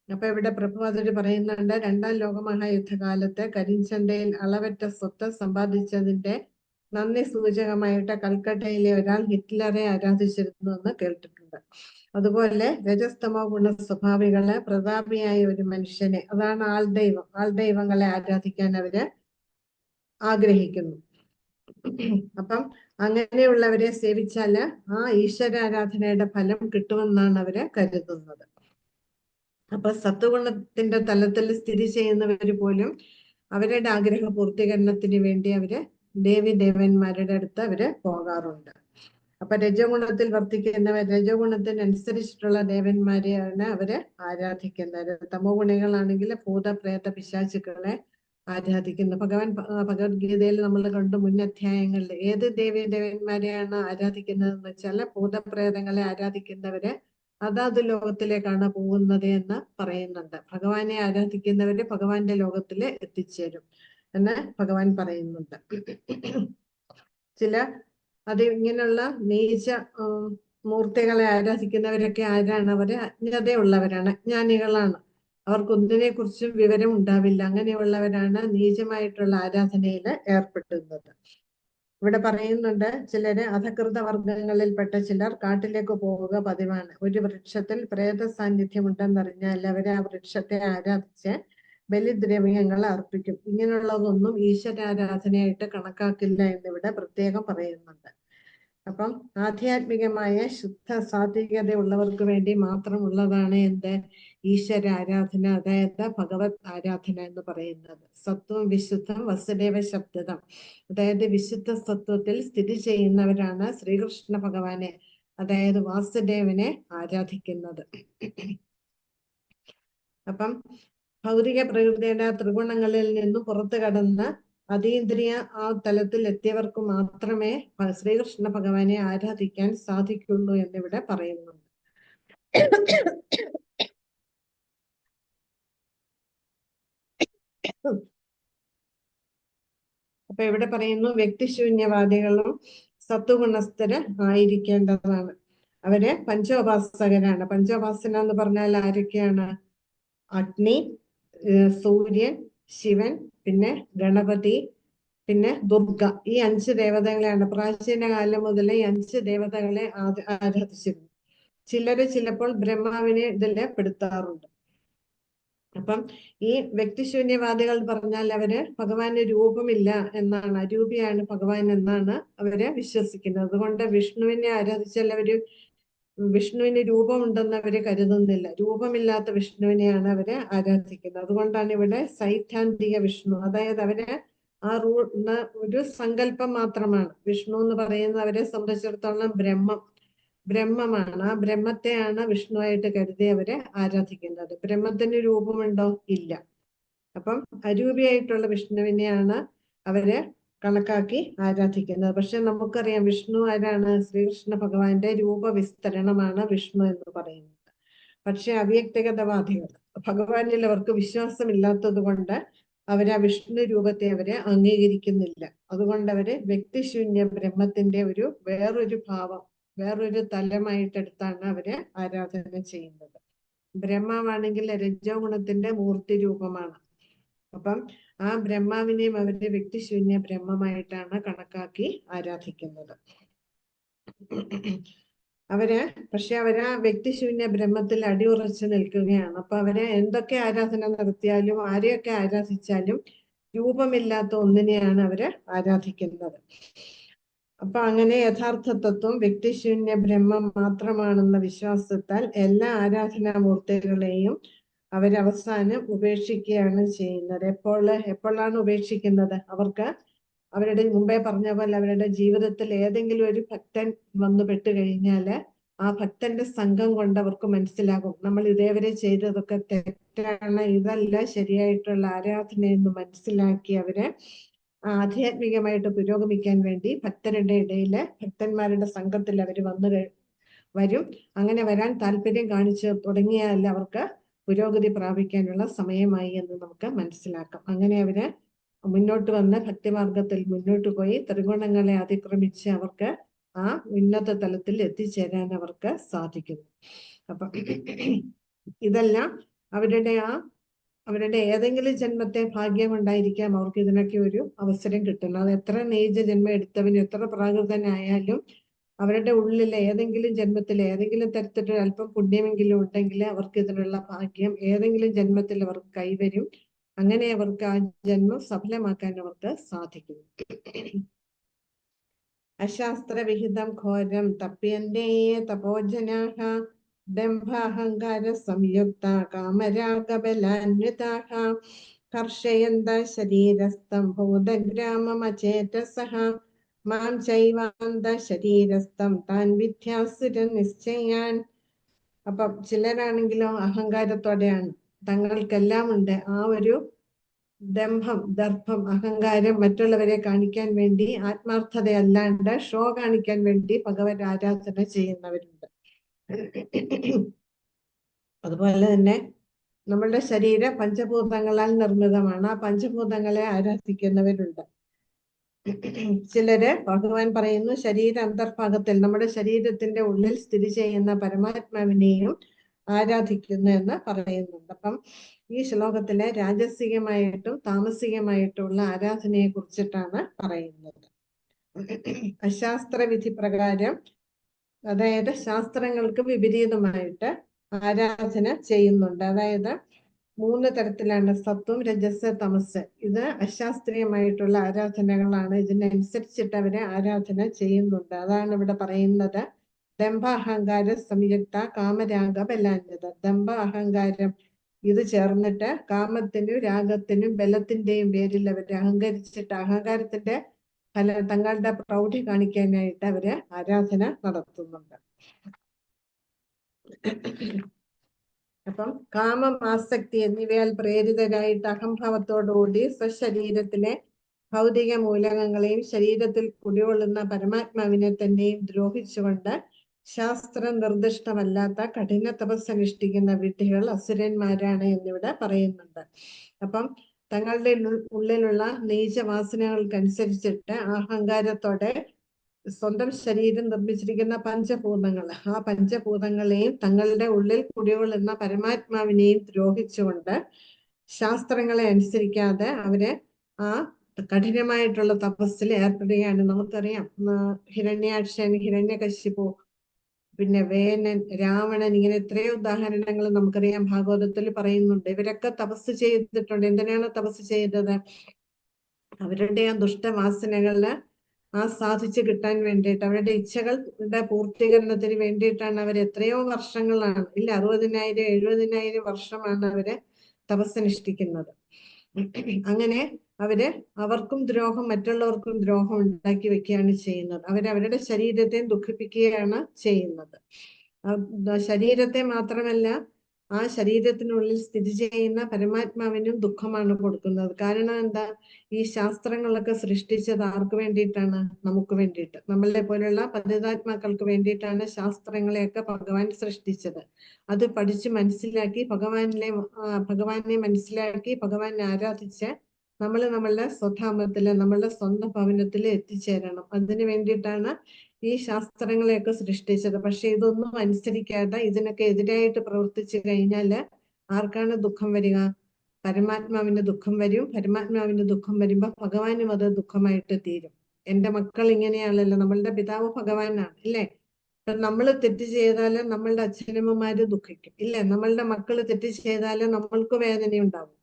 അപ്പൊ ഇവിടെ പ്രഭുപാദര് പറയുന്നുണ്ട്, രണ്ടാം ലോകമഹായുദ്ധകാലത്ത് കരിഞ്ചന്തയിൽ അളവറ്റ സ്വത്ത് സമ്പാദിച്ചതിന്റെ നന്ദി സൂചകമായിട്ട് കൽക്കട്ടയിലെ ഒരാൾ ഹിറ്റ്ലറെ ആരാധിച്ചിരുന്നു എന്ന് കേട്ടിട്ടുണ്ട്. അതുപോലെ രജസ്തമോ ഗുണ സ്വഭാവികളെ പ്രതാപിയായ ഒരു മനുഷ്യനെ, അതാണ് ആൾദൈവങ്ങളെ ആരാധിക്കാൻ അവര് ആഗ്രഹിക്കുന്നു. അപ്പം അങ്ങനെയുള്ളവരെ സേവിച്ചാല് ആ ഈശ്വരാരാധനയുടെ ഫലം കിട്ടുമെന്നാണ് അവര് കരുതുന്നത്. അപ്പൊ സത്വഗുണത്തിന്റെ തലത്തിൽ സ്ഥിതി ചെയ്യുന്നവര് പോലും അവരുടെ ആഗ്രഹ പൂർത്തീകരണത്തിന് വേണ്ടി അവര് ദേവന്മാരുടെ അടുത്ത് അവര് പോകാറുണ്ട്. അപ്പൊ രജഗുണത്തിൽ വർത്തിക്കുന്നവർ രജഗുണത്തിനനുസരിച്ചിട്ടുള്ള ദേവന്മാരെയാണ് അവര് ആരാധിക്കുന്നത്. തമോ ഗുണികളാണെങ്കിൽ ഭൂത പ്രേത പിശാചുക്കളെ ആരാധിക്കുന്നു. ഭഗവത്ഗീതയിൽ നമ്മൾ കണ്ടു മുൻ അധ്യായങ്ങളിൽ ഏത് ദേവന്മാരെയാണ് ആരാധിക്കുന്നതെന്ന് വെച്ചാൽ ഭൂതപ്രേതങ്ങളെ ആരാധിക്കുന്നവര് അതാത് ലോകത്തിലേക്കാണ് പോകുന്നത് എന്ന് പറയുന്നുണ്ട്. ഭഗവാനെ ആരാധിക്കുന്നവര് ഭഗവാന്റെ ലോകത്തില് എത്തിച്ചേരും എന്ന് ഭഗവാൻ പറയുന്നുണ്ട്. ചില ഇങ്ങനെയുള്ള നീച മൂർത്തികളെ ആരാധിക്കുന്നവരൊക്കെ ആരാണ്? അവര് അജ്ഞതയുള്ളവരാണ്, അജ്ഞാനികളാണ്. അവർക്കൊന്നിനെ കുറിച്ചും വിവരം ഉണ്ടാവില്ല. അങ്ങനെയുള്ളവരാണ് നീചമായിട്ടുള്ള ആരാധനയിൽ ഏർപ്പെടുന്നത്. ഇവിടെ പറയുന്നുണ്ട്, ചിലര് അധകൃത വർഗങ്ങളിൽപ്പെട്ട ചിലർ കാട്ടിലേക്ക് പോവുക പതിവാണ്. ഒരു വൃക്ഷത്തിൽ പ്രേത സാന്നിധ്യം ഉണ്ടെന്നറിഞ്ഞാൽ അവര് ആ വൃക്ഷത്തെ ആരാധിച്ച് ബലിദ്രവ്യങ്ങൾ അർപ്പിക്കും. ഇങ്ങനെയുള്ളതൊന്നും ഈശ്വരാരാധനയായിട്ട് കണക്കാക്കില്ല എന്നിവിടെ പ്രത്യേകം പറയുന്നുണ്ട്. അപ്പം ആധ്യാത്മികമായ ശുദ്ധ സാത്വികത ഉള്ളവർക്ക് വേണ്ടി മാത്രമുള്ളതാണ് എന്ത്? ഈശ്വര ആരാധന, അതായത് ഭഗവത് ആരാധന എന്ന് പറയുന്നത്. സത്വം വിശുദ്ധം വസുദേവ ശബ്ദം, അതായത് വിശുദ്ധ സത്വത്തിൽ സ്ഥിതി ചെയ്യുന്നവരാണ് ശ്രീകൃഷ്ണ ഭഗവാനെ, അതായത് വാസുദേവനെ ആരാധിക്കുന്നത്. അപ്പം ഭൗതിക പ്രകൃതിയുടെ ത്രിഗുണങ്ങളിൽ നിന്നും പുറത്തു കടന്ന് അതീന്ദ്രിയ ആ തലത്തിൽ എത്തിയവർക്ക് മാത്രമേ ശ്രീകൃഷ്ണ ഭഗവാനെ ആരാധിക്കാൻ സാധിക്കുള്ളൂ എന്നിവിടെ പറയുന്നുണ്ട്. അപ്പൊ ഇവിടെ പറയുന്നു, വ്യക്തിശൂന്യവാദികളും സത്വഗുണസ്ഥര് ആയിരിക്കേണ്ടതാണ്. അവര് പഞ്ചോപാസകരാണ്. പഞ്ചോപാസന എന്ന് പറഞ്ഞാൽ ആരൊക്കെയാണ്? അഗ്നി, സൂര്യൻ, ശിവൻ, പിന്നെ ഗണപതി, പിന്നെ ദുർഗ. ഈ 5 ദേവതകളെയാണ് പ്രാചീന കാലം മുതൽ ഈ 5 ദേവതകളെ ആരാധിച്ചിരുന്നു. ചിലര് ചിലപ്പോൾ ബ്രഹ്മാവിനെ ഇതില് പെടുത്താറുണ്ട്. അപ്പം ഈ വ്യക്തിശൂന്യവാദികൾ പറഞ്ഞാൽ അവര് ഭഗവാന് രൂപമില്ല എന്നാണ്, അരൂപിയാണ് ഭഗവാൻ എന്നാണ് അവര് വിശ്വസിക്കുന്നത്. അതുകൊണ്ട് വിഷ്ണുവിനെ ആരാധിച്ചാൽ അവര് വിഷ്ണുവിന് രൂപമുണ്ടെന്ന് അവര് കരുതുന്നില്ല. രൂപമില്ലാത്ത വിഷ്ണുവിനെയാണ് അവര് ആരാധിക്കുന്നത്. അതുകൊണ്ടാണ് ഇവിടെ സൈദ്ധാന്തിക വിഷ്ണു, അതായത് അവര് ആ ഒരു സങ്കല്പം മാത്രമാണ്. വിഷ്ണു എന്ന് പറയുന്നത് അവരെ സംബന്ധിച്ചിടത്തോളം ബ്രഹ്മമാണ്. ആ ബ്രഹ്മത്തെയാണ് വിഷ്ണുവായിട്ട് കരുതി അവരെ ആരാധിക്കുന്നത്. ബ്രഹ്മത്തിന് രൂപമുണ്ടോ? ഇല്ല. അപ്പം അരൂപിയായിട്ടുള്ള വിഷ്ണുവിനെയാണ് അവര് കണക്കാക്കി ആരാധിക്കുന്നത്. പക്ഷെ നമുക്കറിയാം വിഷ്ണു ആരാണ്? ശ്രീകൃഷ്ണ ഭഗവാന്റെ രൂപവിസ്തരണമാണ് വിഷ്ണു എന്ന് പറയുന്നത്. പക്ഷെ അവ്യക്തഗതവാദികൾ, ഭഗവാനിൽ അവർക്ക് വിശ്വാസമില്ലാത്തത് കൊണ്ട് അവര് ആ വിഷ്ണു രൂപത്തെ അവര് അംഗീകരിക്കുന്നില്ല. അതുകൊണ്ട് അവര് വ്യക്തിശൂന്യ ബ്രഹ്മത്തിന്റെ വേറൊരു ഭാവം, വേറൊരു തലമായിട്ടെടുത്താണ് അവര് ആരാധന ചെയ്യുന്നത്. ബ്രഹ്മാവാണെങ്കിൽ രജോ ഗുണത്തിന്റെ മൂർത്തി രൂപമാണ്. അപ്പം ആ ബ്രഹ്മാവിനെയും അവരുടെ വ്യക്തിശൂന്യ ബ്രഹ്മമായിട്ടാണ് കണക്കാക്കി ആരാധിക്കുന്നത്. പക്ഷെ അവരാ വ്യക്തിശൂന്യ ബ്രഹ്മത്തിൽ അടിയുറച്ചു നിൽക്കുകയാണ്. അപ്പൊ അവര് എന്തൊക്കെ ആരാധന നടത്തിയാലും ആരെയൊക്കെ ആരാധിച്ചാലും രൂപമില്ലാത്ത ഒന്നിനെയാണ് അവര് ആരാധിക്കുന്നത്. അപ്പൊ അങ്ങനെ യഥാർത്ഥ തത്വം വ്യക്തിശൂന്യ ബ്രഹ്മം മാത്രമാണെന്ന വിശ്വാസത്താൽ എല്ലാ ആരാധനാമൂർത്തികളെയും അവരവസാനം ഉപേക്ഷിക്കുകയാണ് ചെയ്യുന്നത്. എപ്പോഴാണ് ഉപേക്ഷിക്കുന്നത്? അവരുടെ മുമ്പേ പറഞ്ഞ പോലെ അവരുടെ ജീവിതത്തിൽ ഏതെങ്കിലും ഒരു ഭക്തൻ വന്നു പെട്ടുകഴിഞ്ഞാല് ആ ഭക്തന്റെ സംഘം കൊണ്ട് അവർക്ക് മനസ്സിലാകും, നമ്മൾ ഇതേവരെ ചെയ്തതൊക്കെ തെറ്റാണ്, ഇതല്ല ശരിയായിട്ടുള്ള ആരാധന എന്ന് മനസ്സിലാക്കി അവര് ആധ്യാത്മികമായിട്ട് പുരോഗമിക്കാൻ വേണ്ടി ഭക്തരുടെ ഇടയില് ഭക്തന്മാരുടെ സംഘത്തിൽ അവർ വരും. അങ്ങനെ വരാൻ താല്പര്യം കാണിച്ചു തുടങ്ങിയാൽ അവർക്ക് പുരോഗതി പ്രാപിക്കാനുള്ള സമയമായി എന്ന് നമുക്ക് മനസ്സിലാക്കാം. അങ്ങനെ അവര് മുന്നോട്ട് വന്ന് ഭക്തിമാർഗത്തിൽ മുന്നോട്ട് പോയി ത്രിഗുണങ്ങളെ അതിക്രമിച്ച് അവർക്ക് ആ ഉന്നത തലത്തിൽ എത്തിച്ചേരാൻ അവർക്ക് സാധിക്കുന്നു. അപ്പൊ ഇതെല്ലാം അവരുടെ ഏതെങ്കിലും ജന്മത്തെ ഭാഗ്യം കൊണ്ടായിരിക്കാം അവർക്ക് ഇതിനൊക്കെ ഒരു അവസരം കിട്ടുന്നത്. അത് എത്ര നീച ജന്മം എടുത്തവന് എത്ര പ്രാകൃതനായാലും അവരുടെ ഉള്ളിലെ ഏതെങ്കിലും ജന്മത്തിൽ ഏതെങ്കിലും തരത്തിലുള്ള അല്പം പുണ്യമെങ്കിലും ഉണ്ടെങ്കിൽ അവർക്ക് ഇതിനുള്ള ഭാഗ്യം ഏതെങ്കിലും ജന്മത്തിൽ അവർക്ക് കൈവരും. അങ്ങനെ അവർക്ക് ആ ജന്മം സഫലമാക്കാൻ അവർക്ക് സാധിക്കുന്നു. അശാസ്ത്രവിഹിതം ഘോരം തപ്യന്തേ തപോജനാഹ ദംഭാഹങ്കാര സംയുക്ത കാമരാഗബലാന്വിതാഹ കർഷയന്ത ശരീരസ്ഥം ഭൂതഗ്രാമമചേതസഃ മാം ചൈവാന്ത ശരീരസ്ഥം താൻ വിദ്യാസുര നിശ്ചയാൻ. അപ്പം ചിലരാണെങ്കിലോ അഹങ്കാരത്തോടെയാണ്, തങ്ങൾക്കെല്ലാം ഉണ്ട്. ആ ഒരു ദംഭം, ദർഭം, അഹങ്കാരം മറ്റുള്ളവരെ കാണിക്കാൻ വേണ്ടി ആത്മാർത്ഥതയല്ലാണ്ട് ഷോ കാണിക്കാൻ വേണ്ടി ഭഗവത് ആരാധന ചെയ്യുന്നവരുണ്ട്. അതുപോലെ തന്നെ നമ്മളുടെ ശരീരം പഞ്ചഭൂതങ്ങളാൽ നിർമ്മിതമാണ്. ആ പഞ്ചഭൂതങ്ങളെ ആരാധിക്കുന്നവരുണ്ട്. ചിലര് ഭഗവാൻ പറയുന്നു ശരീര അന്തർഭാഗത്തിൽ നമ്മുടെ ശരീരത്തിന്റെ ഉള്ളിൽ സ്ഥിതി ചെയ്യുന്ന പരമാത്മാവിനെയും ആരാധിക്കുന്നു എന്ന് പറയുന്നുണ്ട്. അപ്പം ഈ ശ്ലോകത്തിലെ രാജസികമായിട്ടും താമസികമായിട്ടുള്ള ആരാധനയെ കുറിച്ചിട്ടാണ് പറയുന്നത്. അശാസ്ത്രവിധി പ്രകാരം, അതായത് ശാസ്ത്രങ്ങൾക്ക് വിപരീതമായിട്ട് ആരാധന ചെയ്യുന്നുണ്ട്. അതായത് 3 തരത്തിലാണ്: സത്വം, രജസ്, തമസ്. ഇത് അശാസ്ത്രീയമായിട്ടുള്ള ആരാധനകളാണ്. ഇതിനനുസരിച്ചിട്ട് അവരെ ആരാധന ചെയ്യുന്നുണ്ട്. അതാണ് ഇവിടെ പറയുന്നത്. ദംഭ അഹങ്കാര സംയുക്ത കാമരാഗ ബലാന്വിത. ദംഭ അഹങ്കാരം ഇത് ചേർന്നിട്ട് കാമത്തിനും രാഗത്തിനും ബലത്തിന്റെയും പേരിൽ അവര് അഹങ്കരിച്ചിട്ട് അഹങ്കാരത്തിന്റെ തങ്ങളുടെ പ്രൗഢി കാണിക്കാനായിട്ട് അവര് ആരാധന നടത്തുന്നുണ്ട്. അപ്പം കാമം, ആസക്തി എന്നിവയാൽ പ്രേരിതരായിട്ട് അഹംഭാവത്തോടുകൂടി സ്വശരീരത്തിലെ ഭൗതിക മൂലകങ്ങളെയും ശരീരത്തിൽ കുടികൊള്ളുന്ന പരമാത്മാവിനെ തന്നെയും ദ്രോഹിച്ചുകൊണ്ട് ശാസ്ത്ര നിർദ്ദിഷ്ടമല്ലാത്ത കഠിന തപസ് അനുഷ്ഠിക്കുന്ന വിഡ്ഢികൾ അസുരന്മാരാണ് എന്നിവിടെ പറയുന്നുണ്ട്. അപ്പം തങ്ങളുടെ ഉള്ളിലുള്ള നീചവാസനകൾക്കനുസരിച്ചിട്ട് അഹങ്കാരത്തോടെ സ്വന്തം ശരീരം നിർമ്മിച്ചിരിക്കുന്ന പഞ്ചഭൂതങ്ങൾ, ആ പഞ്ചഭൂതങ്ങളെയും തങ്ങളുടെ ഉള്ളിൽ കുടികൊള്ളുന്ന പരമാത്മാവിനെയും ദ്രോഹിച്ചുകൊണ്ട് ശാസ്ത്രങ്ങളെ അനുസരിക്കാതെ അവര് ആ കഠിനമായിട്ടുള്ള തപസ്സിൽ ഏർപ്പെടുകയാണ്. നമുക്കറിയാം ഹിരണ്യാക്ഷൻ, ഹിരണ്യകശിപു, പിന്നെ വേനൻ, രാവണൻ, ഇങ്ങനെ എത്രയോ ഉദാഹരണങ്ങൾ നമുക്കറിയാം, ഭാഗവതത്തിൽ പറയുന്നുണ്ട്. ഇവരൊക്കെ തപസ് ചെയ്തിട്ടുണ്ട്. എന്തിനാണ് തപസ് ചെയ്തത്? അവരുടെ ആ ദുഷ്ടവാസനകളില് സാധിച്ചു കിട്ടാൻ വേണ്ടിയിട്ട്, അവരുടെ ഇച്ഛകളുടെ പൂർത്തീകരണത്തിന് വേണ്ടിയിട്ടാണ് അവർ എത്രയോ വർഷങ്ങളാണ്, ഇല്ല 60,000 70,000 വർഷമാണ് അവര് തപസ്സനുഷ്ഠിക്കുന്നത്. അങ്ങനെ അവര് അവർക്കും ദ്രോഹം മറ്റുള്ളവർക്കും ദ്രോഹം ഉണ്ടാക്കി വെക്കുകയാണ് ചെയ്യുന്നത്. അവരവരുടെ ശരീരത്തെ ദുഃഖിപ്പിക്കുകയാണ് ചെയ്യുന്നത്. ശരീരത്തെ മാത്രമല്ല, ആ ശരീരത്തിനുള്ളിൽ സ്ഥിതി ചെയ്യുന്ന പരമാത്മാവിനും ദുഃഖമാണ് കൊടുക്കുന്നത്. കാരണം എന്താ? ഈ ശാസ്ത്രങ്ങളൊക്കെ സൃഷ്ടിച്ചത് ആർക്ക് വേണ്ടിയിട്ടാണ്? നമുക്ക് വേണ്ടിയിട്ട്, നമ്മളെ പോലുള്ള പതിതാത്മാക്കൾക്ക് വേണ്ടിയിട്ടാണ് ശാസ്ത്രങ്ങളെയൊക്കെ ഭഗവാൻ സൃഷ്ടിച്ചത്. അത് പഠിച്ച് മനസ്സിലാക്കി ഭഗവാനെ മനസ്സിലാക്കി ഭഗവാനെ ആരാധിച്ച് നമ്മൾ നമ്മളുടെ സ്വധാമത്തില് നമ്മളുടെ സ്വന്തം ഭവനത്തിൽ എത്തിച്ചേരണം. അതിനു വേണ്ടിയിട്ടാണ് ഈ ശാസ്ത്രങ്ങളെയൊക്കെ സൃഷ്ടിച്ചത്. പക്ഷെ ഇതൊന്നും അനുസരിക്കാതെ ഇതിനൊക്കെ എതിരായിട്ട് പ്രവർത്തിച്ചു കഴിഞ്ഞാല് ആർക്കാണ് ദുഃഖം വരിക? പരമാത്മാവിന് ദുഃഖം വരും. പരമാത്മാവിന് ദുഃഖം വരുമ്പോ ഭഗവാനും അത് ദുഃഖമായിട്ട് തീരും. എന്റെ മക്കൾ ഇങ്ങനെയാണല്ലോ, നമ്മളുടെ പിതാവ് ഭഗവാനാണ്, ഇല്ലേ? നമ്മൾ തെറ്റ് ചെയ്താല് നമ്മളുടെ അച്ഛനമ്മമാര് ദുഃഖിക്കും, ഇല്ലേ? നമ്മളുടെ മക്കള് തെറ്റ് ചെയ്താല് നമ്മൾക്ക് വേദനയുണ്ടാവും.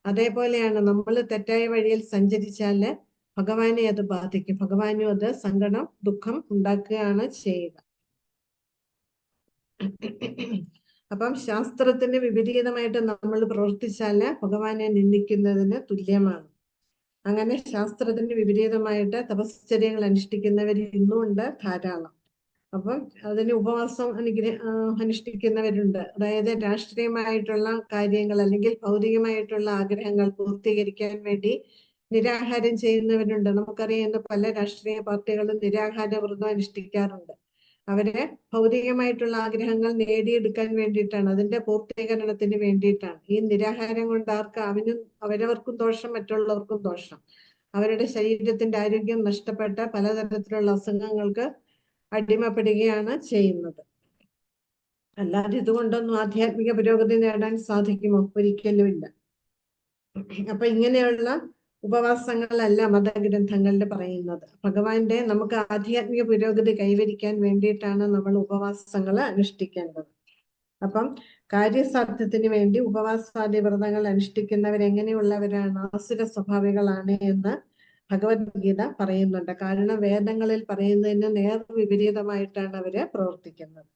അതേപോലെയാണ് നമ്മൾ തെറ്റായ വഴിയിൽ സഞ്ചരിച്ചാല് ഭഗവാനെ അത് ബാധിക്കും. ഭഗവാനും അത് സങ്കടം, ദുഃഖം ഉണ്ടാക്കുകയാണ് ചെയ്യുക. അപ്പം ശാസ്ത്രത്തിന് വിപരീതമായിട്ട് നമ്മൾ പ്രവർത്തിച്ചാല് ഭഗവാനെ നിന്ദിക്കുന്നതിന് തുല്യമാണ്. അങ്ങനെ ശാസ്ത്രത്തിന് വിപരീതമായിട്ട് തപശ്ചര്യങ്ങൾ അനുഷ്ഠിക്കുന്നവർ ഇന്നുമുണ്ട് ധാരാളം. അപ്പം അതിന് ഉപവാസം അനുഷ്ഠിക്കുന്നവരുണ്ട്. അതായത് രാഷ്ട്രീയമായിട്ടുള്ള കാര്യങ്ങൾ അല്ലെങ്കിൽ ഭൗതികമായിട്ടുള്ള ആഗ്രഹങ്ങൾ പൂർത്തീകരിക്കാൻ വേണ്ടി നിരാഹാരം ചെയ്യുന്നവരുണ്ട്. നമുക്കറിയാം, പല രാഷ്ട്രീയ പാർട്ടികളും നിരാഹാര വ്രതം അനുഷ്ഠിക്കാറുണ്ട്. അവരെ ഭൗതികമായിട്ടുള്ള ആഗ്രഹങ്ങൾ നേടിയെടുക്കാൻ വേണ്ടിയിട്ടാണ്, അതിന്റെ പൂർത്തീകരണത്തിന് വേണ്ടിയിട്ടാണ്. ഈ നിരാഹാരം കൊണ്ട് അവരവർക്കും ദോഷം, മറ്റുള്ളവർക്കും ദോഷം. അവരുടെ ശരീരത്തിന്റെ ആരോഗ്യം നഷ്ടപ്പെട്ട പലതരത്തിലുള്ള അസുഖങ്ങൾക്ക് അടിമപ്പെടുകയാണ് ചെയ്യുന്നത്. അല്ലാതെ ഇതുകൊണ്ടൊന്നും ആധ്യാത്മിക പുരോഗതി നേടാൻ സാധിക്കുമോ? ഒരിക്കലുമില്ല. അപ്പൊ ഇങ്ങനെയുള്ള ഉപവാസങ്ങളല്ല മതഗ്രന്ഥങ്ങളിൽ പറയുന്നത്. ഭഗവാന്റെ നമുക്ക് ആധ്യാത്മിക പുരോഗതി കൈവരിക്കാൻ വേണ്ടിയിട്ടാണ് നമ്മൾ ഉപവാസങ്ങൾ അനുഷ്ഠിക്കേണ്ടത്. അപ്പം കാര്യസാധ്യത്തിന് വേണ്ടി ഉപവാസാദി വ്രതങ്ങൾ അനുഷ്ഠിക്കുന്നവരെങ്ങനെയുള്ളവരാണ്? ആസുര സ്വഭാവികളാണ് എന്ന് ഭഗവത്ഗീത പറയുന്നുണ്ട്. കാരണം വേദങ്ങളിൽ പറയുന്നതിന് നേർ വിപരീതമായിട്ടാണ് അവര് പ്രവർത്തിക്കുന്നത്.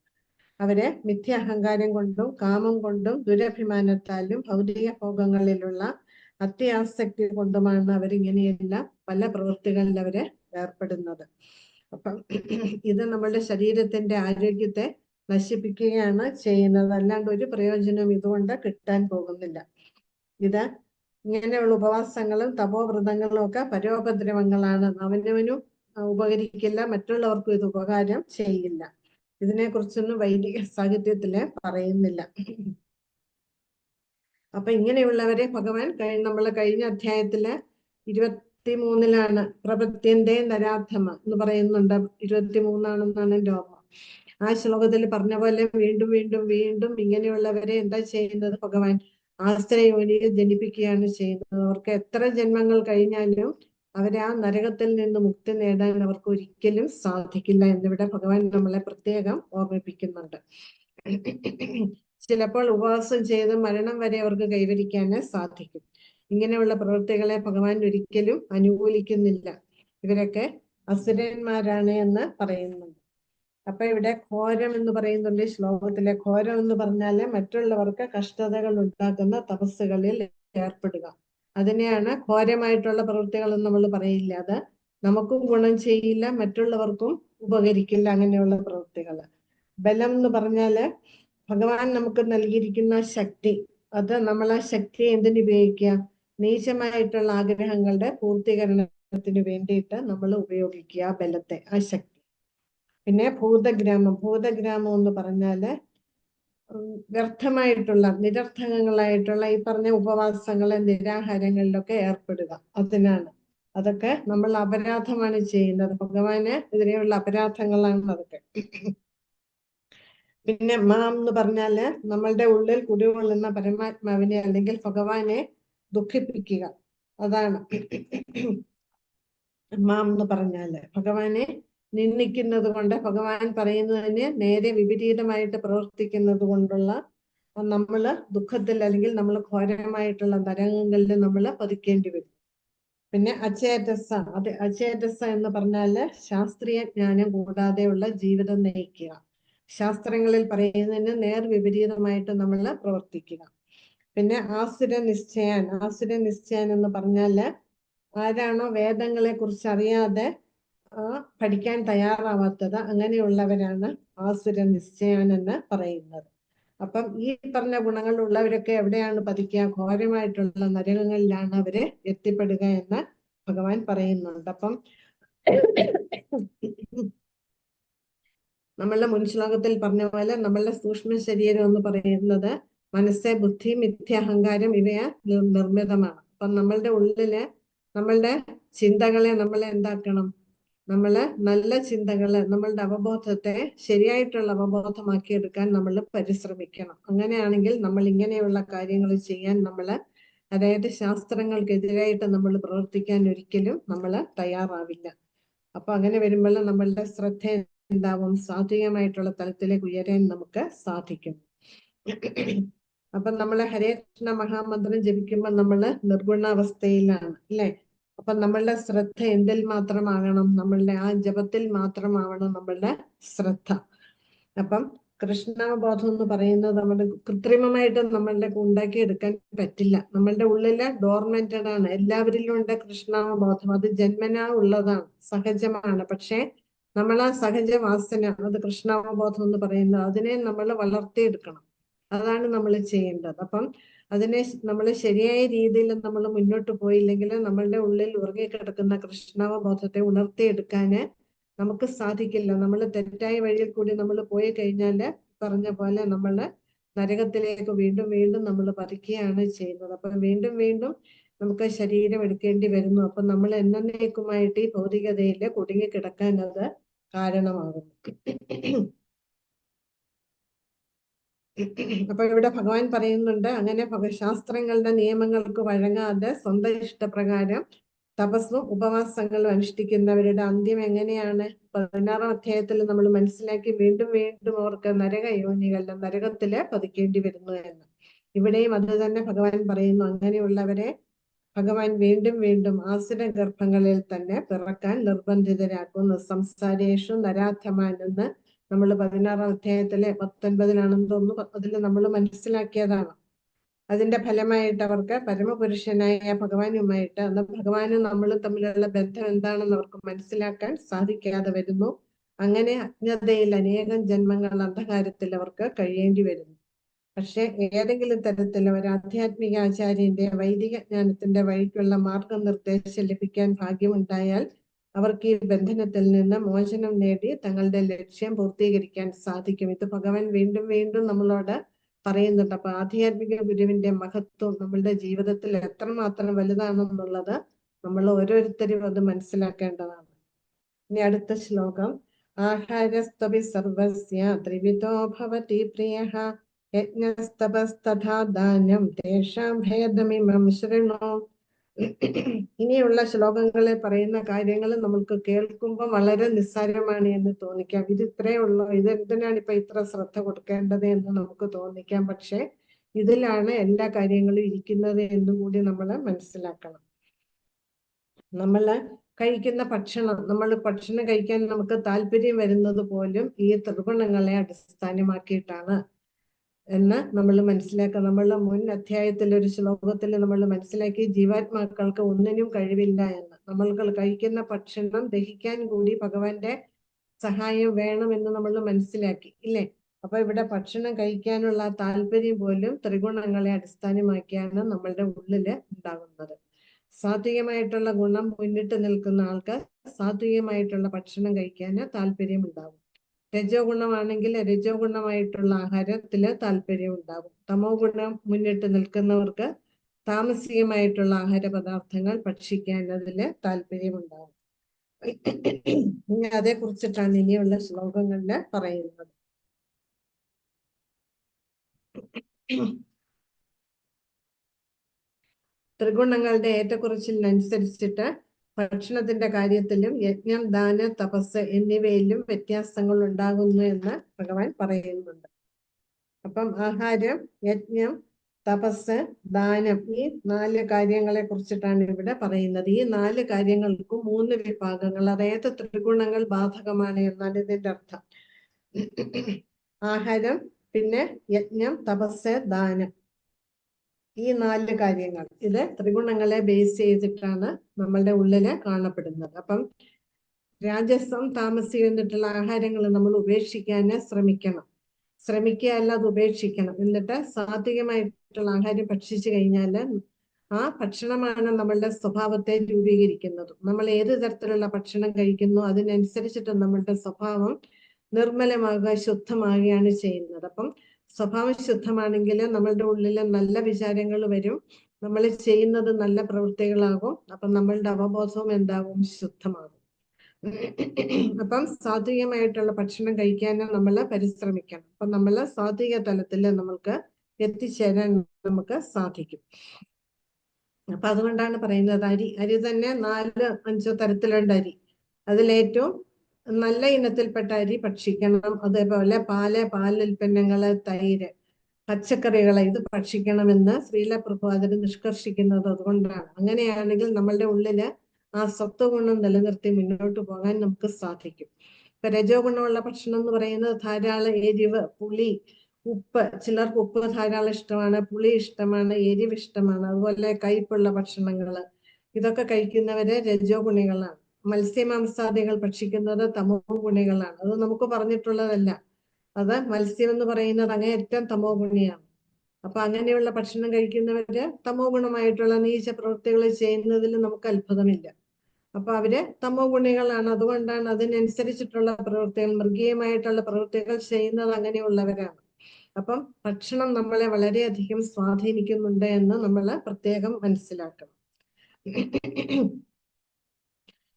അവരെ മിഥ്യാഹങ്കാരം കൊണ്ടും കാമം കൊണ്ടും ദുരഭിമാനത്താലും ഭൗതിക ഭോഗങ്ങളിലുള്ള അത്യാസക്തി കൊണ്ടുമാണ് അവരിങ്ങനെയുള്ള പല പ്രവൃത്തികളിൽ അവര് ഏർപ്പെടുന്നത്. അപ്പം ഇത് നമ്മളുടെ ശരീരത്തിന്റെ ആരോഗ്യത്തെ നശിപ്പിക്കുകയാണ് ചെയ്യുന്നത്. അല്ലാണ്ട് ഒരു പ്രയോജനവും ഇതുകൊണ്ട് കിട്ടാൻ പോകുന്നില്ല. ഇത് ഇങ്ങനെയുള്ള ഉപവാസങ്ങളും തപോവ്രതങ്ങളും ഒക്കെ പരോപദ്രവങ്ങളാണ്. അവനവനും ഉപകരിക്കില്ല, മറ്റുള്ളവർക്കും ഇത് ഉപകാരം ചെയ്യില്ല. ഇതിനെക്കുറിച്ചൊന്നും വൈദിക സാഹിത്യത്തില് പറയുന്നില്ല. അപ്പൊ ഇങ്ങനെയുള്ളവരെ ഭഗവാൻ നമ്മള് കഴിഞ്ഞ അധ്യായത്തില് 23 പ്രപത്യന്റെ നരാധമ എന്ന് പറയുന്നുണ്ട്. 23 എൻ്റെ ഓർമ്മ. ആ ശ്ലോകത്തിൽ പറഞ്ഞ പോലെ വീണ്ടും വീണ്ടും വീണ്ടും ഇങ്ങനെയുള്ളവരെ എന്താ ചെയ്യുന്നത്? ഭഗവാൻ ആശ്രയോനിയിൽ ജനിപ്പിക്കുകയാണ് ചെയ്യുന്നത്. അവർക്ക് എത്ര ജന്മങ്ങൾ കഴിഞ്ഞാലും അവരെ ആ നരകത്തിൽ നിന്ന് മുക്തി നേടാൻ അവർക്ക് ഒരിക്കലും സാധിക്കില്ല എന്നിവിടെ ഭഗവാൻ നമ്മളെ പ്രത്യേകം ഓർമ്മിപ്പിക്കുന്നുണ്ട്. ചിലപ്പോൾ ഉപവാസം ചെയ്ത് മരണം വരെ അവർക്ക് കൈവരിക്കാൻ സാധിക്കും. ഇങ്ങനെയുള്ള പ്രവൃത്തികളെ ഭഗവാൻ ഒരിക്കലും അനുകൂലിക്കുന്നില്ല. ഇവരൊക്കെ അസുരന്മാരാണ് എന്ന് പറയുന്നുണ്ട്. അപ്പൊ ഇവിടെ ഘോരം എന്ന് പറയുന്നുണ്ട് ഈ ശ്ലോകത്തിലെ. ഘോരം എന്ന് പറഞ്ഞാല് മറ്റുള്ളവർക്ക് കഷ്ടതകൾ ഉണ്ടാക്കുന്ന തപസ്സുകളിൽ ഏർപ്പെടുക. അതിനെയാണ് ഘോരമായിട്ടുള്ള പ്രവൃത്തികൾ എന്ന് നമ്മൾ പറയില്ല. അത് നമുക്കും ഗുണം ചെയ്യില്ല, മറ്റുള്ളവർക്കും ഉപകരിക്കില്ല അങ്ങനെയുള്ള പ്രവൃത്തികൾ. ബലം എന്ന് പറഞ്ഞാല് ഭഗവാൻ നമുക്ക് നൽകിയിരിക്കുന്ന ശക്തി. അത് നമ്മൾ ആ ശക്തിയെ എന്തിനു ഉപയോഗിക്കുക? നീചമായിട്ടുള്ള ആഗ്രഹങ്ങളുടെ പൂർത്തീകരണത്തിന് വേണ്ടിയിട്ട് നമ്മൾ ഉപയോഗിക്കുക ആ ബലത്തെ, ആ ശക്തി. പിന്നെ ഭൂതഗ്രാമം എന്ന് പറഞ്ഞാല് വ്യർത്ഥമായിട്ടുള്ള നിരർത്ഥകങ്ങളായിട്ടുള്ള ഈ പറഞ്ഞ ഉപവാസങ്ങളെ നിരാഹാരങ്ങളിലൊക്കെ ഏർപ്പെടുക. അതിനാണ്. അതൊക്കെ നമ്മൾ അപരാധമാണ് ചെയ്യുന്നത്. ഭഗവാന് എതിരെയുള്ള അപരാധങ്ങളാണ് അതൊക്കെ. പിന്നെ മാം എന്ന് പറഞ്ഞാല് നമ്മളുടെ ഉള്ളിൽ കുടികൊള്ളുന്ന പരമാത്മാവിനെ അല്ലെങ്കിൽ ഭഗവാനെ ദുഃഖിപ്പിക്കുക. അതാണ് മാം എന്ന് പറഞ്ഞാല്. ഭഗവാനെ നിന്ദിക്കുന്നത് കൊണ്ട്, ഭഗവാൻ പറയുന്നതിന് നേരെ വിപരീതമായിട്ട് പ്രവർത്തിക്കുന്നത് കൊണ്ടുള്ള നമ്മള് ദുഃഖത്തിൽ അല്ലെങ്കിൽ നമ്മൾ ഘോരമായിട്ടുള്ള നരകങ്ങളിൽ നമ്മൾ പതിക്കേണ്ടി വരും. പിന്നെ അചേതസ. അചേതസ എന്ന് പറഞ്ഞാല് ശാസ്ത്രീയ ജ്ഞാനം കൂടാതെയുള്ള ജീവിതം നയിക്കുക. ശാസ്ത്രങ്ങളിൽ പറയുന്നതിന് നേർ വിപരീതമായിട്ട് നമ്മൾ പ്രവർത്തിക്കുക. പിന്നെ ആസുര നിശ്ചയാൻ എന്ന് പറഞ്ഞാല് ആരാണോ വേദങ്ങളെ കുറിച്ച് അറിയാതെ പഠിക്കാൻ തയ്യാറാവാത്തത്, അങ്ങനെയുള്ളവരാണ് ആസുര നിശ്ചയാൻ എന്ന് പറയുന്നത്. അപ്പം ഈ പറഞ്ഞ ഗുണങ്ങളുള്ളവരൊക്കെ എവിടെയാണ് പതിക്കുക? ഘോരമായിട്ടുള്ള നരകങ്ങളിലാണ് അവര് എത്തിപ്പെടുക എന്ന് ഭഗവാൻ പറയുന്നുണ്ട്. അപ്പം നമ്മളുടെ മുൻ ശ്ലോകത്തിൽ പറഞ്ഞ പോലെ നമ്മളുടെ സൂക്ഷ്മ ശരീരം എന്ന് പറയുന്നത് മനസ്സ്, ബുദ്ധി, മിഥ്യാഹങ്കാരം ഇവയെ നിർമ്മിതമാണ്. അപ്പം നമ്മളുടെ ഉള്ളില് നമ്മളുടെ ചിന്തകളെ നമ്മൾ എന്താക്കണം? നമ്മള് നല്ല ചിന്തകള്, നമ്മളുടെ അവബോധത്തെ ശരിയായിട്ടുള്ള അവബോധമാക്കി എടുക്കാൻ നമ്മൾ പരിശ്രമിക്കണം. അങ്ങനെയാണെങ്കിൽ നമ്മൾ ഇങ്ങനെയുള്ള കാര്യങ്ങൾ ചെയ്യാൻ അതായത് ശാസ്ത്രങ്ങൾക്കെതിരായിട്ട് നമ്മൾ പ്രവർത്തിക്കാൻ ഒരിക്കലും നമ്മൾ തയ്യാറാവില്ല. അപ്പൊ അങ്ങനെ വരുമ്പോൾ നമ്മളുടെ ശ്രദ്ധ എന്താവും? സാത്വികമായിട്ടുള്ള തലത്തിലേക്ക് ഉയരാൻ നമുക്ക് സാധിക്കും. അപ്പൊ നമ്മള് ഹരേ കൃഷ്ണ മഹാമന്ത്രം ജപിക്കുമ്പോൾ നമ്മള് നിർഗുണാവസ്ഥയിലാണ്, അല്ലെ? അപ്പൊ നമ്മളുടെ ശ്രദ്ധ എന്തിൽ മാത്രമാകണം? നമ്മളുടെ ആ ജപത്തിൽ മാത്രമാവണം നമ്മളുടെ ശ്രദ്ധ. അപ്പം കൃഷ്ണബോധം എന്ന് പറയുന്നത് നമ്മുടെ കൃത്രിമമായിട്ട് നമ്മളുടെ ഉണ്ടാക്കി എടുക്കാൻ പറ്റില്ല. നമ്മളുടെ ഉള്ളില് ഡോർമെന്റഡ് ആണ്. എല്ലാവരിലും ഉണ്ട് കൃഷ്ണബോധം. അത് ജന്മനാ ഉള്ളതാണ്, സഹജമാണ്. പക്ഷെ നമ്മൾ ആ സഹജ വാസന, അത് കൃഷ്ണബോധം എന്ന് പറയുന്നത്, അതിനെ നമ്മൾ വളർത്തിയെടുക്കണം. അതാണ് നമ്മൾ ചെയ്യേണ്ടത്. അപ്പം അതിനെ നമ്മൾ ശരിയായ രീതിയിൽ നമ്മൾ മുന്നോട്ട് പോയില്ലെങ്കിൽ നമ്മളുടെ ഉള്ളിൽ ഉറങ്ങിക്കിടക്കുന്ന കൃഷ്ണാവബോധത്തെ ഉണർത്തിയെടുക്കാന് നമുക്ക് സാധിക്കില്ല. നമ്മൾ തെറ്റായ വഴിയിൽ കൂടി നമ്മൾ പോയി കഴിഞ്ഞാൽ പറഞ്ഞ പോലെ നമ്മള് നരകത്തിലേക്ക് വീണ്ടും വീണ്ടും നമ്മൾ പതിക്കുകയാണ് ചെയ്യുന്നത്. അപ്പൊ വീണ്ടും വീണ്ടും നമുക്ക് ശരീരം എടുക്കേണ്ടി വരുന്നു. അപ്പൊ നമ്മൾ എന്നേക്കുമായിട്ട് ഈ ഭൗതികതയിൽ കുടുങ്ങിക്കിടക്കാൻ അത് കാരണമാകുന്നു. അപ്പൊ ഇവിടെ ഭഗവാൻ പറയുന്നുണ്ട്, അങ്ങനെ ശാസ്ത്രങ്ങളുടെ നിയമങ്ങൾക്ക് വഴങ്ങാതെ സ്വന്തം ഇഷ്ടപ്രകാരം തപസ്സും ഉപവാസങ്ങളും അനുഷ്ഠിക്കുന്നവരുടെ അന്ത്യം എങ്ങനെയാണ്? 16-ാം അധ്യായത്തിൽ നമ്മൾ മനസ്സിലാക്കി, വീണ്ടും വീണ്ടും അവർക്ക് നരകയോനികളിൽ നരകത്തില് പതിക്കേണ്ടി വരുന്നു എന്ന്. ഇവിടെയും അത് തന്നെ ഭഗവാൻ പറയുന്നു. അങ്ങനെയുള്ളവരെ ഭഗവാൻ വീണ്ടും വീണ്ടും ആസുര ഗർഭങ്ങളിൽ തന്നെ പിറക്കാൻ നിർബന്ധിതരാക്കുന്നു. സംസാരേഷു നരാധമാൻ എന്ന് നമ്മൾ 16-ാം അധ്യായത്തിലെ 19-ലാണെന്ന് തോന്നുന്നു, അതിൽ നമ്മൾ മനസ്സിലാക്കിയതാണ്. അതിന്റെ ഫലമായിട്ട് അവർക്ക് പരമപുരുഷനായ ഭഗവാനുമായിട്ട്, അന്ന് ഭഗവാനും നമ്മളും തമ്മിലുള്ള ബന്ധം എന്താണെന്ന് അവർക്ക് മനസ്സിലാക്കാൻ സാധിക്കാതെ വരുന്നു. അങ്ങനെ അജ്ഞതയിൽ അനേകം ജന്മങ്ങൾ അന്ധകാരത്തിൽ അവർക്ക് കഴിയേണ്ടി വരുന്നു. പക്ഷെ ഏതെങ്കിലും തരത്തിൽ ഒരു ആധ്യാത്മിക ആചാര്യന്റെ വൈദിക ജ്ഞാനത്തിന്റെ വഴിക്കുള്ള മാർഗനിർദ്ദേശം ലഭിക്കാൻ ഭാഗ്യമുണ്ടായാൽ അവർക്ക് ഈ ബന്ധനത്തിൽ നിന്ന് മോചനം നേടി തങ്ങളുടെ ലക്ഷ്യം പൂർത്തീകരിക്കാൻ സാധിക്കും. ഇത് ഭഗവാൻ വീണ്ടും വീണ്ടും നമ്മളോട് പറയുന്നുണ്ട്. അപ്പൊ ആധ്യാത്മിക ഗുരുവിന്റെ മഹത്വം നമ്മളുടെ ജീവിതത്തിൽ എത്രമാത്രം വലുതാണെന്നുള്ളത് നമ്മൾ ഓരോരുത്തരും അത് മനസ്സിലാക്കേണ്ടതാണ്. ഇനി അടുത്ത ശ്ലോകം. ആഹാരസ്തപി സർവസ്യ ത്രിവിധോ ഭവതി പ്രിയഃ യജ്ഞസ്തപസ്തഥാ ദാനം തേഷാം ഭേദമിമം ശൃണു. ഇനിയുള്ള ശ്ലോകങ്ങളിൽ പറയുന്ന കാര്യങ്ങൾ നമുക്ക് കേൾക്കുമ്പോൾ വളരെ നിസ്സാരമാണ് എന്ന് തോന്നിക്കാം. ഇത് ഇത്രയേ ഉള്ളൂ, ഇതെന്തിനാണ് ഇപ്പൊ ഇത്ര ശ്രദ്ധ കൊടുക്കേണ്ടത് എന്ന് നമുക്ക് തോന്നിക്കാം. പക്ഷെ ഇതിലാണ് എല്ലാ കാര്യങ്ങളും ഇരിക്കുന്നത് എന്നും കൂടി നമ്മൾ മനസ്സിലാക്കണം. നമ്മള് കഴിക്കുന്ന ഭക്ഷണം, നമ്മൾ ഭക്ഷണം കഴിക്കാൻ നമുക്ക് താല്പര്യം വരുന്നത് പോലും ഈ ത്രിഗുണങ്ങളെ അടിസ്ഥാനമാക്കിയിട്ടാണ് എന്ന് നമ്മൾ മനസ്സിലാക്കുക. നമ്മളുടെ മുൻ അധ്യായത്തിൽ ഒരു ശ്ലോകത്തിൽ നമ്മൾ മനസ്സിലാക്കി, ജീവാത്മാക്കൾക്ക് ഒന്നിനും കഴിവില്ല എന്ന്. നമ്മൾ കഴിക്കുന്ന ഭക്ഷണം ദഹിക്കാൻ കൂടി ഭഗവാന്റെ സഹായം വേണമെന്ന് നമ്മൾ മനസ്സിലാക്കി, ഇല്ലേ? അപ്പൊ ഇവിടെ ഭക്ഷണം കഴിക്കാനുള്ള താല്പര്യം പോലും ത്രിഗുണങ്ങളെ അടിസ്ഥാനമാക്കിയാണ് നമ്മളുടെ ഉള്ളില് ഉണ്ടാകുന്നത്. സാത്വികമായിട്ടുള്ള ഗുണം മുന്നിട്ട് നിൽക്കുന്ന ആൾക്ക് സാത്വികമായിട്ടുള്ള ഭക്ഷണം കഴിക്കാൻ താല്പര്യം ഉണ്ടാകും. രജോ ഗുണമാണെങ്കിൽ രജോ ഗുണമായിട്ടുള്ള ആഹാരത്തില് താല്പര്യം ഉണ്ടാകും. തമോ ഗുണം മുന്നിട്ട് നിൽക്കുന്നവർക്ക് താമസികമായിട്ടുള്ള ആഹാര പദാർത്ഥങ്ങൾ ഭക്ഷിക്കാൻ അതില് താല്പര്യം ഉണ്ടാകും. ഇനി അതേ കുറിച്ചിട്ടാണ് ഇനിയുള്ള ശ്ലോകങ്ങളിൽ പറയുന്നത്. ത്രിഗുണങ്ങളുടെ ഏറ്റക്കുറച്ചിലിനനുസരിച്ചിട്ട് ഭക്ഷണത്തിന്റെ കാര്യത്തിലും യജ്ഞം, ദാന, തപസ് എന്നിവയിലും വ്യത്യാസങ്ങൾ ഉണ്ടാകുന്നു എന്ന് ഭഗവാൻ പറയുന്നുണ്ട്. അപ്പം ആഹാരം, യജ്ഞം, തപസ്, ദാനം, ഈ 4 കാര്യങ്ങളെ കുറിച്ചിട്ടാണ് ഇവിടെ പറയുന്നത്. ഈ 4 കാര്യങ്ങൾക്കും 3 വിഭാഗങ്ങൾ, അതായത് ത്രിഗുണങ്ങൾ ബാധകമാണ് എന്നാണ് ഇതിന്റെ അർത്ഥം. ആഹാരം, പിന്നെ യജ്ഞം, തപസ്, ദാനം, ഈ 4 കാര്യങ്ങൾ ഇത് ത്രിഗുണങ്ങളെ ബേസ് ചെയ്തിട്ടാണ് നമ്മളുടെ ഉള്ളില് കാണപ്പെടുന്നത്. അപ്പം രാജസം, താമസിച്ചിട്ടുള്ള ആഹാരങ്ങൾ നമ്മൾ ഉപേക്ഷിക്കാൻ ശ്രമിക്കുക, അല്ലാതെ ഉപേക്ഷിക്കണം. എന്നിട്ട് സാത്വികമായിട്ടുള്ള ആഹാരം ഭക്ഷിച്ചു കഴിഞ്ഞാൽ ആ ഭക്ഷണമാണ് നമ്മളുടെ സ്വഭാവത്തെ രൂപീകരിക്കുന്നത്. നമ്മൾ ഏത് തരത്തിലുള്ള ഭക്ഷണം കഴിക്കുന്നു അതിനനുസരിച്ചിട്ട് നമ്മളുടെ സ്വഭാവം നിർമ്മലമാകുക, ശുദ്ധമാകുകയാണ് ചെയ്യുന്നത്. അപ്പം സ്വഭാവം ശുദ്ധമാണെങ്കിൽ നമ്മളുടെ ഉള്ളിൽ നല്ല വിചാരങ്ങൾ വരും, നമ്മൾ ചെയ്യുന്നത് നല്ല പ്രവൃത്തികളാകും. അപ്പം നമ്മളുടെ അവബോധവും എന്താകും? ശുദ്ധമാകും. അപ്പം സാത്വികമായിട്ടുള്ള ഭക്ഷണം കഴിക്കാൻ നമ്മൾ പരിശ്രമിക്കണം. അപ്പൊ നമ്മൾ സാത്വിക തലത്തിൽ നമ്മൾക്ക് എത്തിച്ചേരാൻ നമുക്ക് സാധിക്കും. അപ്പൊ അതുകൊണ്ടാണ് പറയുന്നത്, അരി തന്നെ 4-5 തരത്തിലുണ്ട് അരി. അതിലേറ്റവും നല്ല ഇനത്തിൽപ്പെട്ട അരി ഭക്ഷിക്കണം. അതേപോലെ പാലുൽപ്പന്നങ്ങള്, തൈര്, പച്ചക്കറികളെ ഇത് ഭക്ഷിക്കണമെന്ന് ശ്രീല പ്രഭുപാദർ നിഷ്കർഷിക്കുന്നത് അതുകൊണ്ടാണ്. അങ്ങനെയാണെങ്കിൽ നമ്മളുടെ ഉള്ളില് ആ സത്വഗുണം നിലനിർത്തി മുന്നോട്ട് പോകാൻ നമുക്ക് സാധിക്കും. ഇപ്പൊ രജോ ഗുണമുള്ള ഭക്ഷണം എന്ന് പറയുന്നത് ധാരാളം എരിവ്, പുളി, ഉപ്പ്, ചിലർക്ക് ഉപ്പ് ധാരാളം ഇഷ്ടമാണ്, പുളി ഇഷ്ടമാണ്, എരിവ് ഇഷ്ടമാണ്. അതുപോലെ കയ്പുള്ള ഭക്ഷണങ്ങള്, ഇതൊക്കെ കഴിക്കുന്നവര് രജോ ഗുണികളാണ്. മത്സ്യമാംസാദികൾ ഭക്ഷിക്കുന്നത് തമോ ഗുണികളാണ്. അത് നമുക്ക് പറഞ്ഞിട്ടുള്ളതല്ല, അത് മത്സ്യം എന്ന് പറയുന്നത് അങ്ങേയറ്റം തമോ ഗുണിയാണ്. അപ്പൊ അങ്ങനെയുള്ള ഭക്ഷണം കഴിക്കുന്നവര് തമോ ഗുണമായിട്ടുള്ള നീച പ്രവൃത്തികൾ ചെയ്യുന്നതിൽ നമുക്ക് അത്ഭുതമില്ല. അപ്പൊ അവര് തമോ ഗുണികളാണ്. അതുകൊണ്ടാണ് അതിനനുസരിച്ചിട്ടുള്ള പ്രവൃത്തികൾ, മൃഗീയമായിട്ടുള്ള പ്രവൃത്തികൾ ചെയ്യുന്നത് അങ്ങനെയുള്ളവരാണ്. അപ്പം ഭക്ഷണം നമ്മളെ വളരെയധികം സ്വാധീനിക്കുന്നുണ്ട് എന്ന് നമ്മൾ പ്രത്യേകം മനസ്സിലാക്കണം.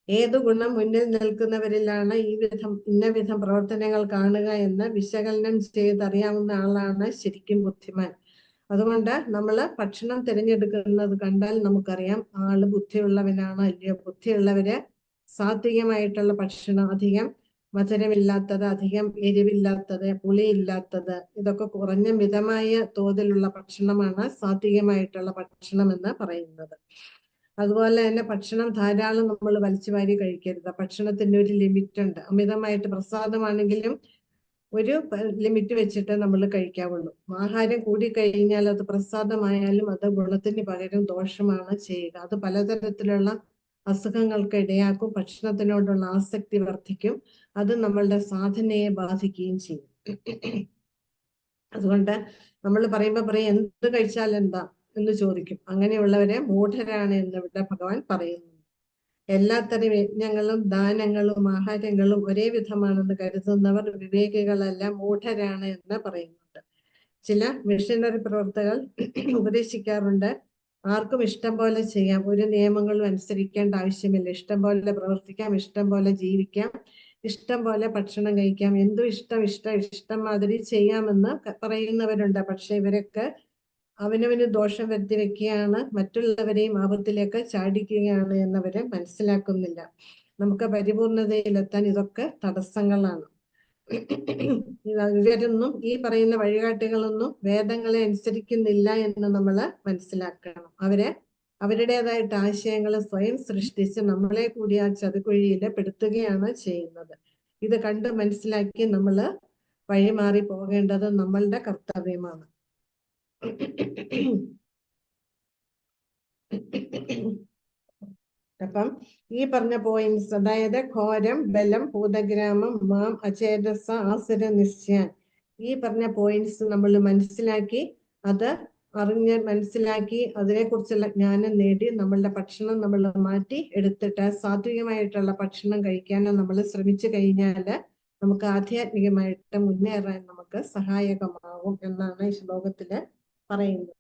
ഏതു ഗുണം മുന്നിൽ നിൽക്കുന്നവരിലാണ് ഇന്ന വിധം പ്രവർത്തനങ്ങൾ കാണുക എന്ന് വിശകലനം ചെയ്തറിയാവുന്ന ആളാണ് ശരിക്കും ബുദ്ധിമാൻ. അതുകൊണ്ട് നമ്മൾ ഭക്ഷണം തിരഞ്ഞെടുക്കുന്നത് കണ്ടാൽ നമുക്കറിയാം ആള് ബുദ്ധിയുള്ളവനാണ് അല്ലയോ. ബുദ്ധിയുള്ളവര് സാത്വികമായിട്ടുള്ള ഭക്ഷണം, അധികം മധുരമില്ലാത്തത്, അധികം എരിവില്ലാത്തത്, പുളിയില്ലാത്തത്, ഇതൊക്കെ കുറഞ്ഞ മിതമായ തോതിലുള്ള ഭക്ഷണമാണ് സാത്വികമായിട്ടുള്ള ഭക്ഷണം എന്ന് പറയുന്നത്. അതുപോലെ തന്നെ ഭക്ഷണം ധാരാളം നമ്മൾ വലിച്ചു വാരി കഴിക്കരുത്. ഭക്ഷണത്തിന്റെ ഒരു ലിമിറ്റ് ഉണ്ട്. അമിതമായിട്ട് പ്രസാദമാണെങ്കിലും ഒരു ലിമിറ്റ് വെച്ചിട്ട് നമ്മൾ കഴിക്കാവുള്ളൂ. ആഹാരം കൂടി കഴിഞ്ഞാൽ അത് പ്രസാദമായാലും അത് ഗുണത്തിന് പകരം ദോഷമാണ് ചെയ്യുക. അത് പലതരത്തിലുള്ള അസുഖങ്ങൾക്ക് ഇടയാക്കും. ഭക്ഷണത്തിനോടുള്ള ആസക്തി വർദ്ധിക്കും. അത് നമ്മളുടെ സാധനയെ ബാധിക്കുകയും ചെയ്യും. അതുകൊണ്ട് നമ്മൾ പറയും എന്ത് കഴിച്ചാൽ എന്താ എന്ന് ചോദിക്കും. അങ്ങനെയുള്ളവരെ മൂഢരാണ് എന്ന് ഇവിടെ ഭഗവാൻ പറയുന്നു. എല്ലാത്തരം യജ്ഞങ്ങളും ദാനങ്ങളും ആഹാരങ്ങളും ഒരേ വിധമാണെന്ന് കരുതുന്നവർ വിവേകികളല്ല, മൂഢരാണ് എന്ന് പറയുന്നുണ്ട്. ചില മിഷനറി പ്രവർത്തകർ ഉപദേശിക്കാറുണ്ട്, ആർക്കും ഇഷ്ടം പോലെ ചെയ്യാം, ഒരു നിയമങ്ങളും അനുസരിക്കേണ്ട ആവശ്യമില്ല, ഇഷ്ടം പോലെ പ്രവർത്തിക്കാം, ഇഷ്ടം പോലെ ജീവിക്കാം, ഇഷ്ടം പോലെ ഭക്ഷണം കഴിക്കാം, എന്തും ഇഷ്ടം മാതിരി ചെയ്യാമെന്ന് പറയുന്നവരുണ്ട്. പക്ഷെ ഇവരൊക്കെ അവനവന് ദോഷം വരുത്തി വെക്കുകയാണ്, മറ്റുള്ളവരെയും ആപത്തിലേക്ക് ചാടിക്കുകയാണ് എന്നവര് മനസ്സിലാക്കുന്നില്ല. നമുക്ക് പരിപൂർണതയിലെത്താൻ ഇതൊക്കെ തടസ്സങ്ങളാണ്. ഇവരൊന്നും ഈ പറയുന്ന വഴികാട്ടികളൊന്നും വേദങ്ങളെ അനുസരിക്കുന്നില്ല എന്ന് നമ്മൾ മനസ്സിലാക്കണം. അവരുടേതായിട്ട് ആശയങ്ങൾ സ്വയം സൃഷ്ടിച്ച് നമ്മളെ കൂടി ആ ചതിക്കുഴിയിൽ പെടുത്തുകയാണ് ചെയ്യുന്നത്. ഇത് കണ്ട് മനസ്സിലാക്കി നമ്മൾ വഴിമാറി പോകേണ്ടത് നമ്മളുടെ കർത്തവ്യമാണ്. അപ്പം ഈ പറഞ്ഞ പോയിന്റ്സ്, അതായത് ഘോരം, ബലം, ഭൂതഗ്രാമം, മാം, അചേതസ, ആസുര നിശ്ചയാൻ, ഈ പറഞ്ഞ പോയിന്റ്സ് നമ്മൾ മനസ്സിലാക്കി അതിനെക്കുറിച്ചുള്ള ജ്ഞാനം നേടി നമ്മളുടെ ഭക്ഷണം നമ്മൾ മാറ്റി എടുത്തിട്ട് സാത്വികമായിട്ടുള്ള ഭക്ഷണം കഴിക്കാൻ നമ്മൾ ശ്രമിച്ചു കഴിഞ്ഞാല് നമുക്ക് ആധ്യാത്മികമായിട്ട് മുന്നേറാൻ നമുക്ക് സഹായകമാകും എന്നാണ് ഈ ശ്ലോകത്തില് പറയുന്നത്.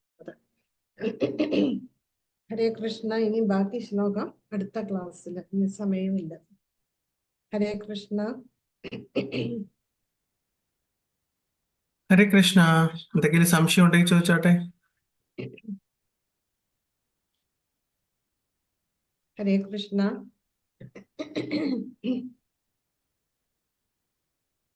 ഹരേ കൃഷ്ണ. ഇനി ബാക്കി ശ്ലോകം അടുത്ത ക്ലാസ്സിൽ, ഇനി സമയമില്ല. ഹരേ കൃഷ്ണ. ഹരേ കൃഷ്ണ. എന്തെങ്കിലും സംശയം ഉണ്ടെങ്കിൽ ചോദിച്ചോട്ടെ. ഹരേ കൃഷ്ണ.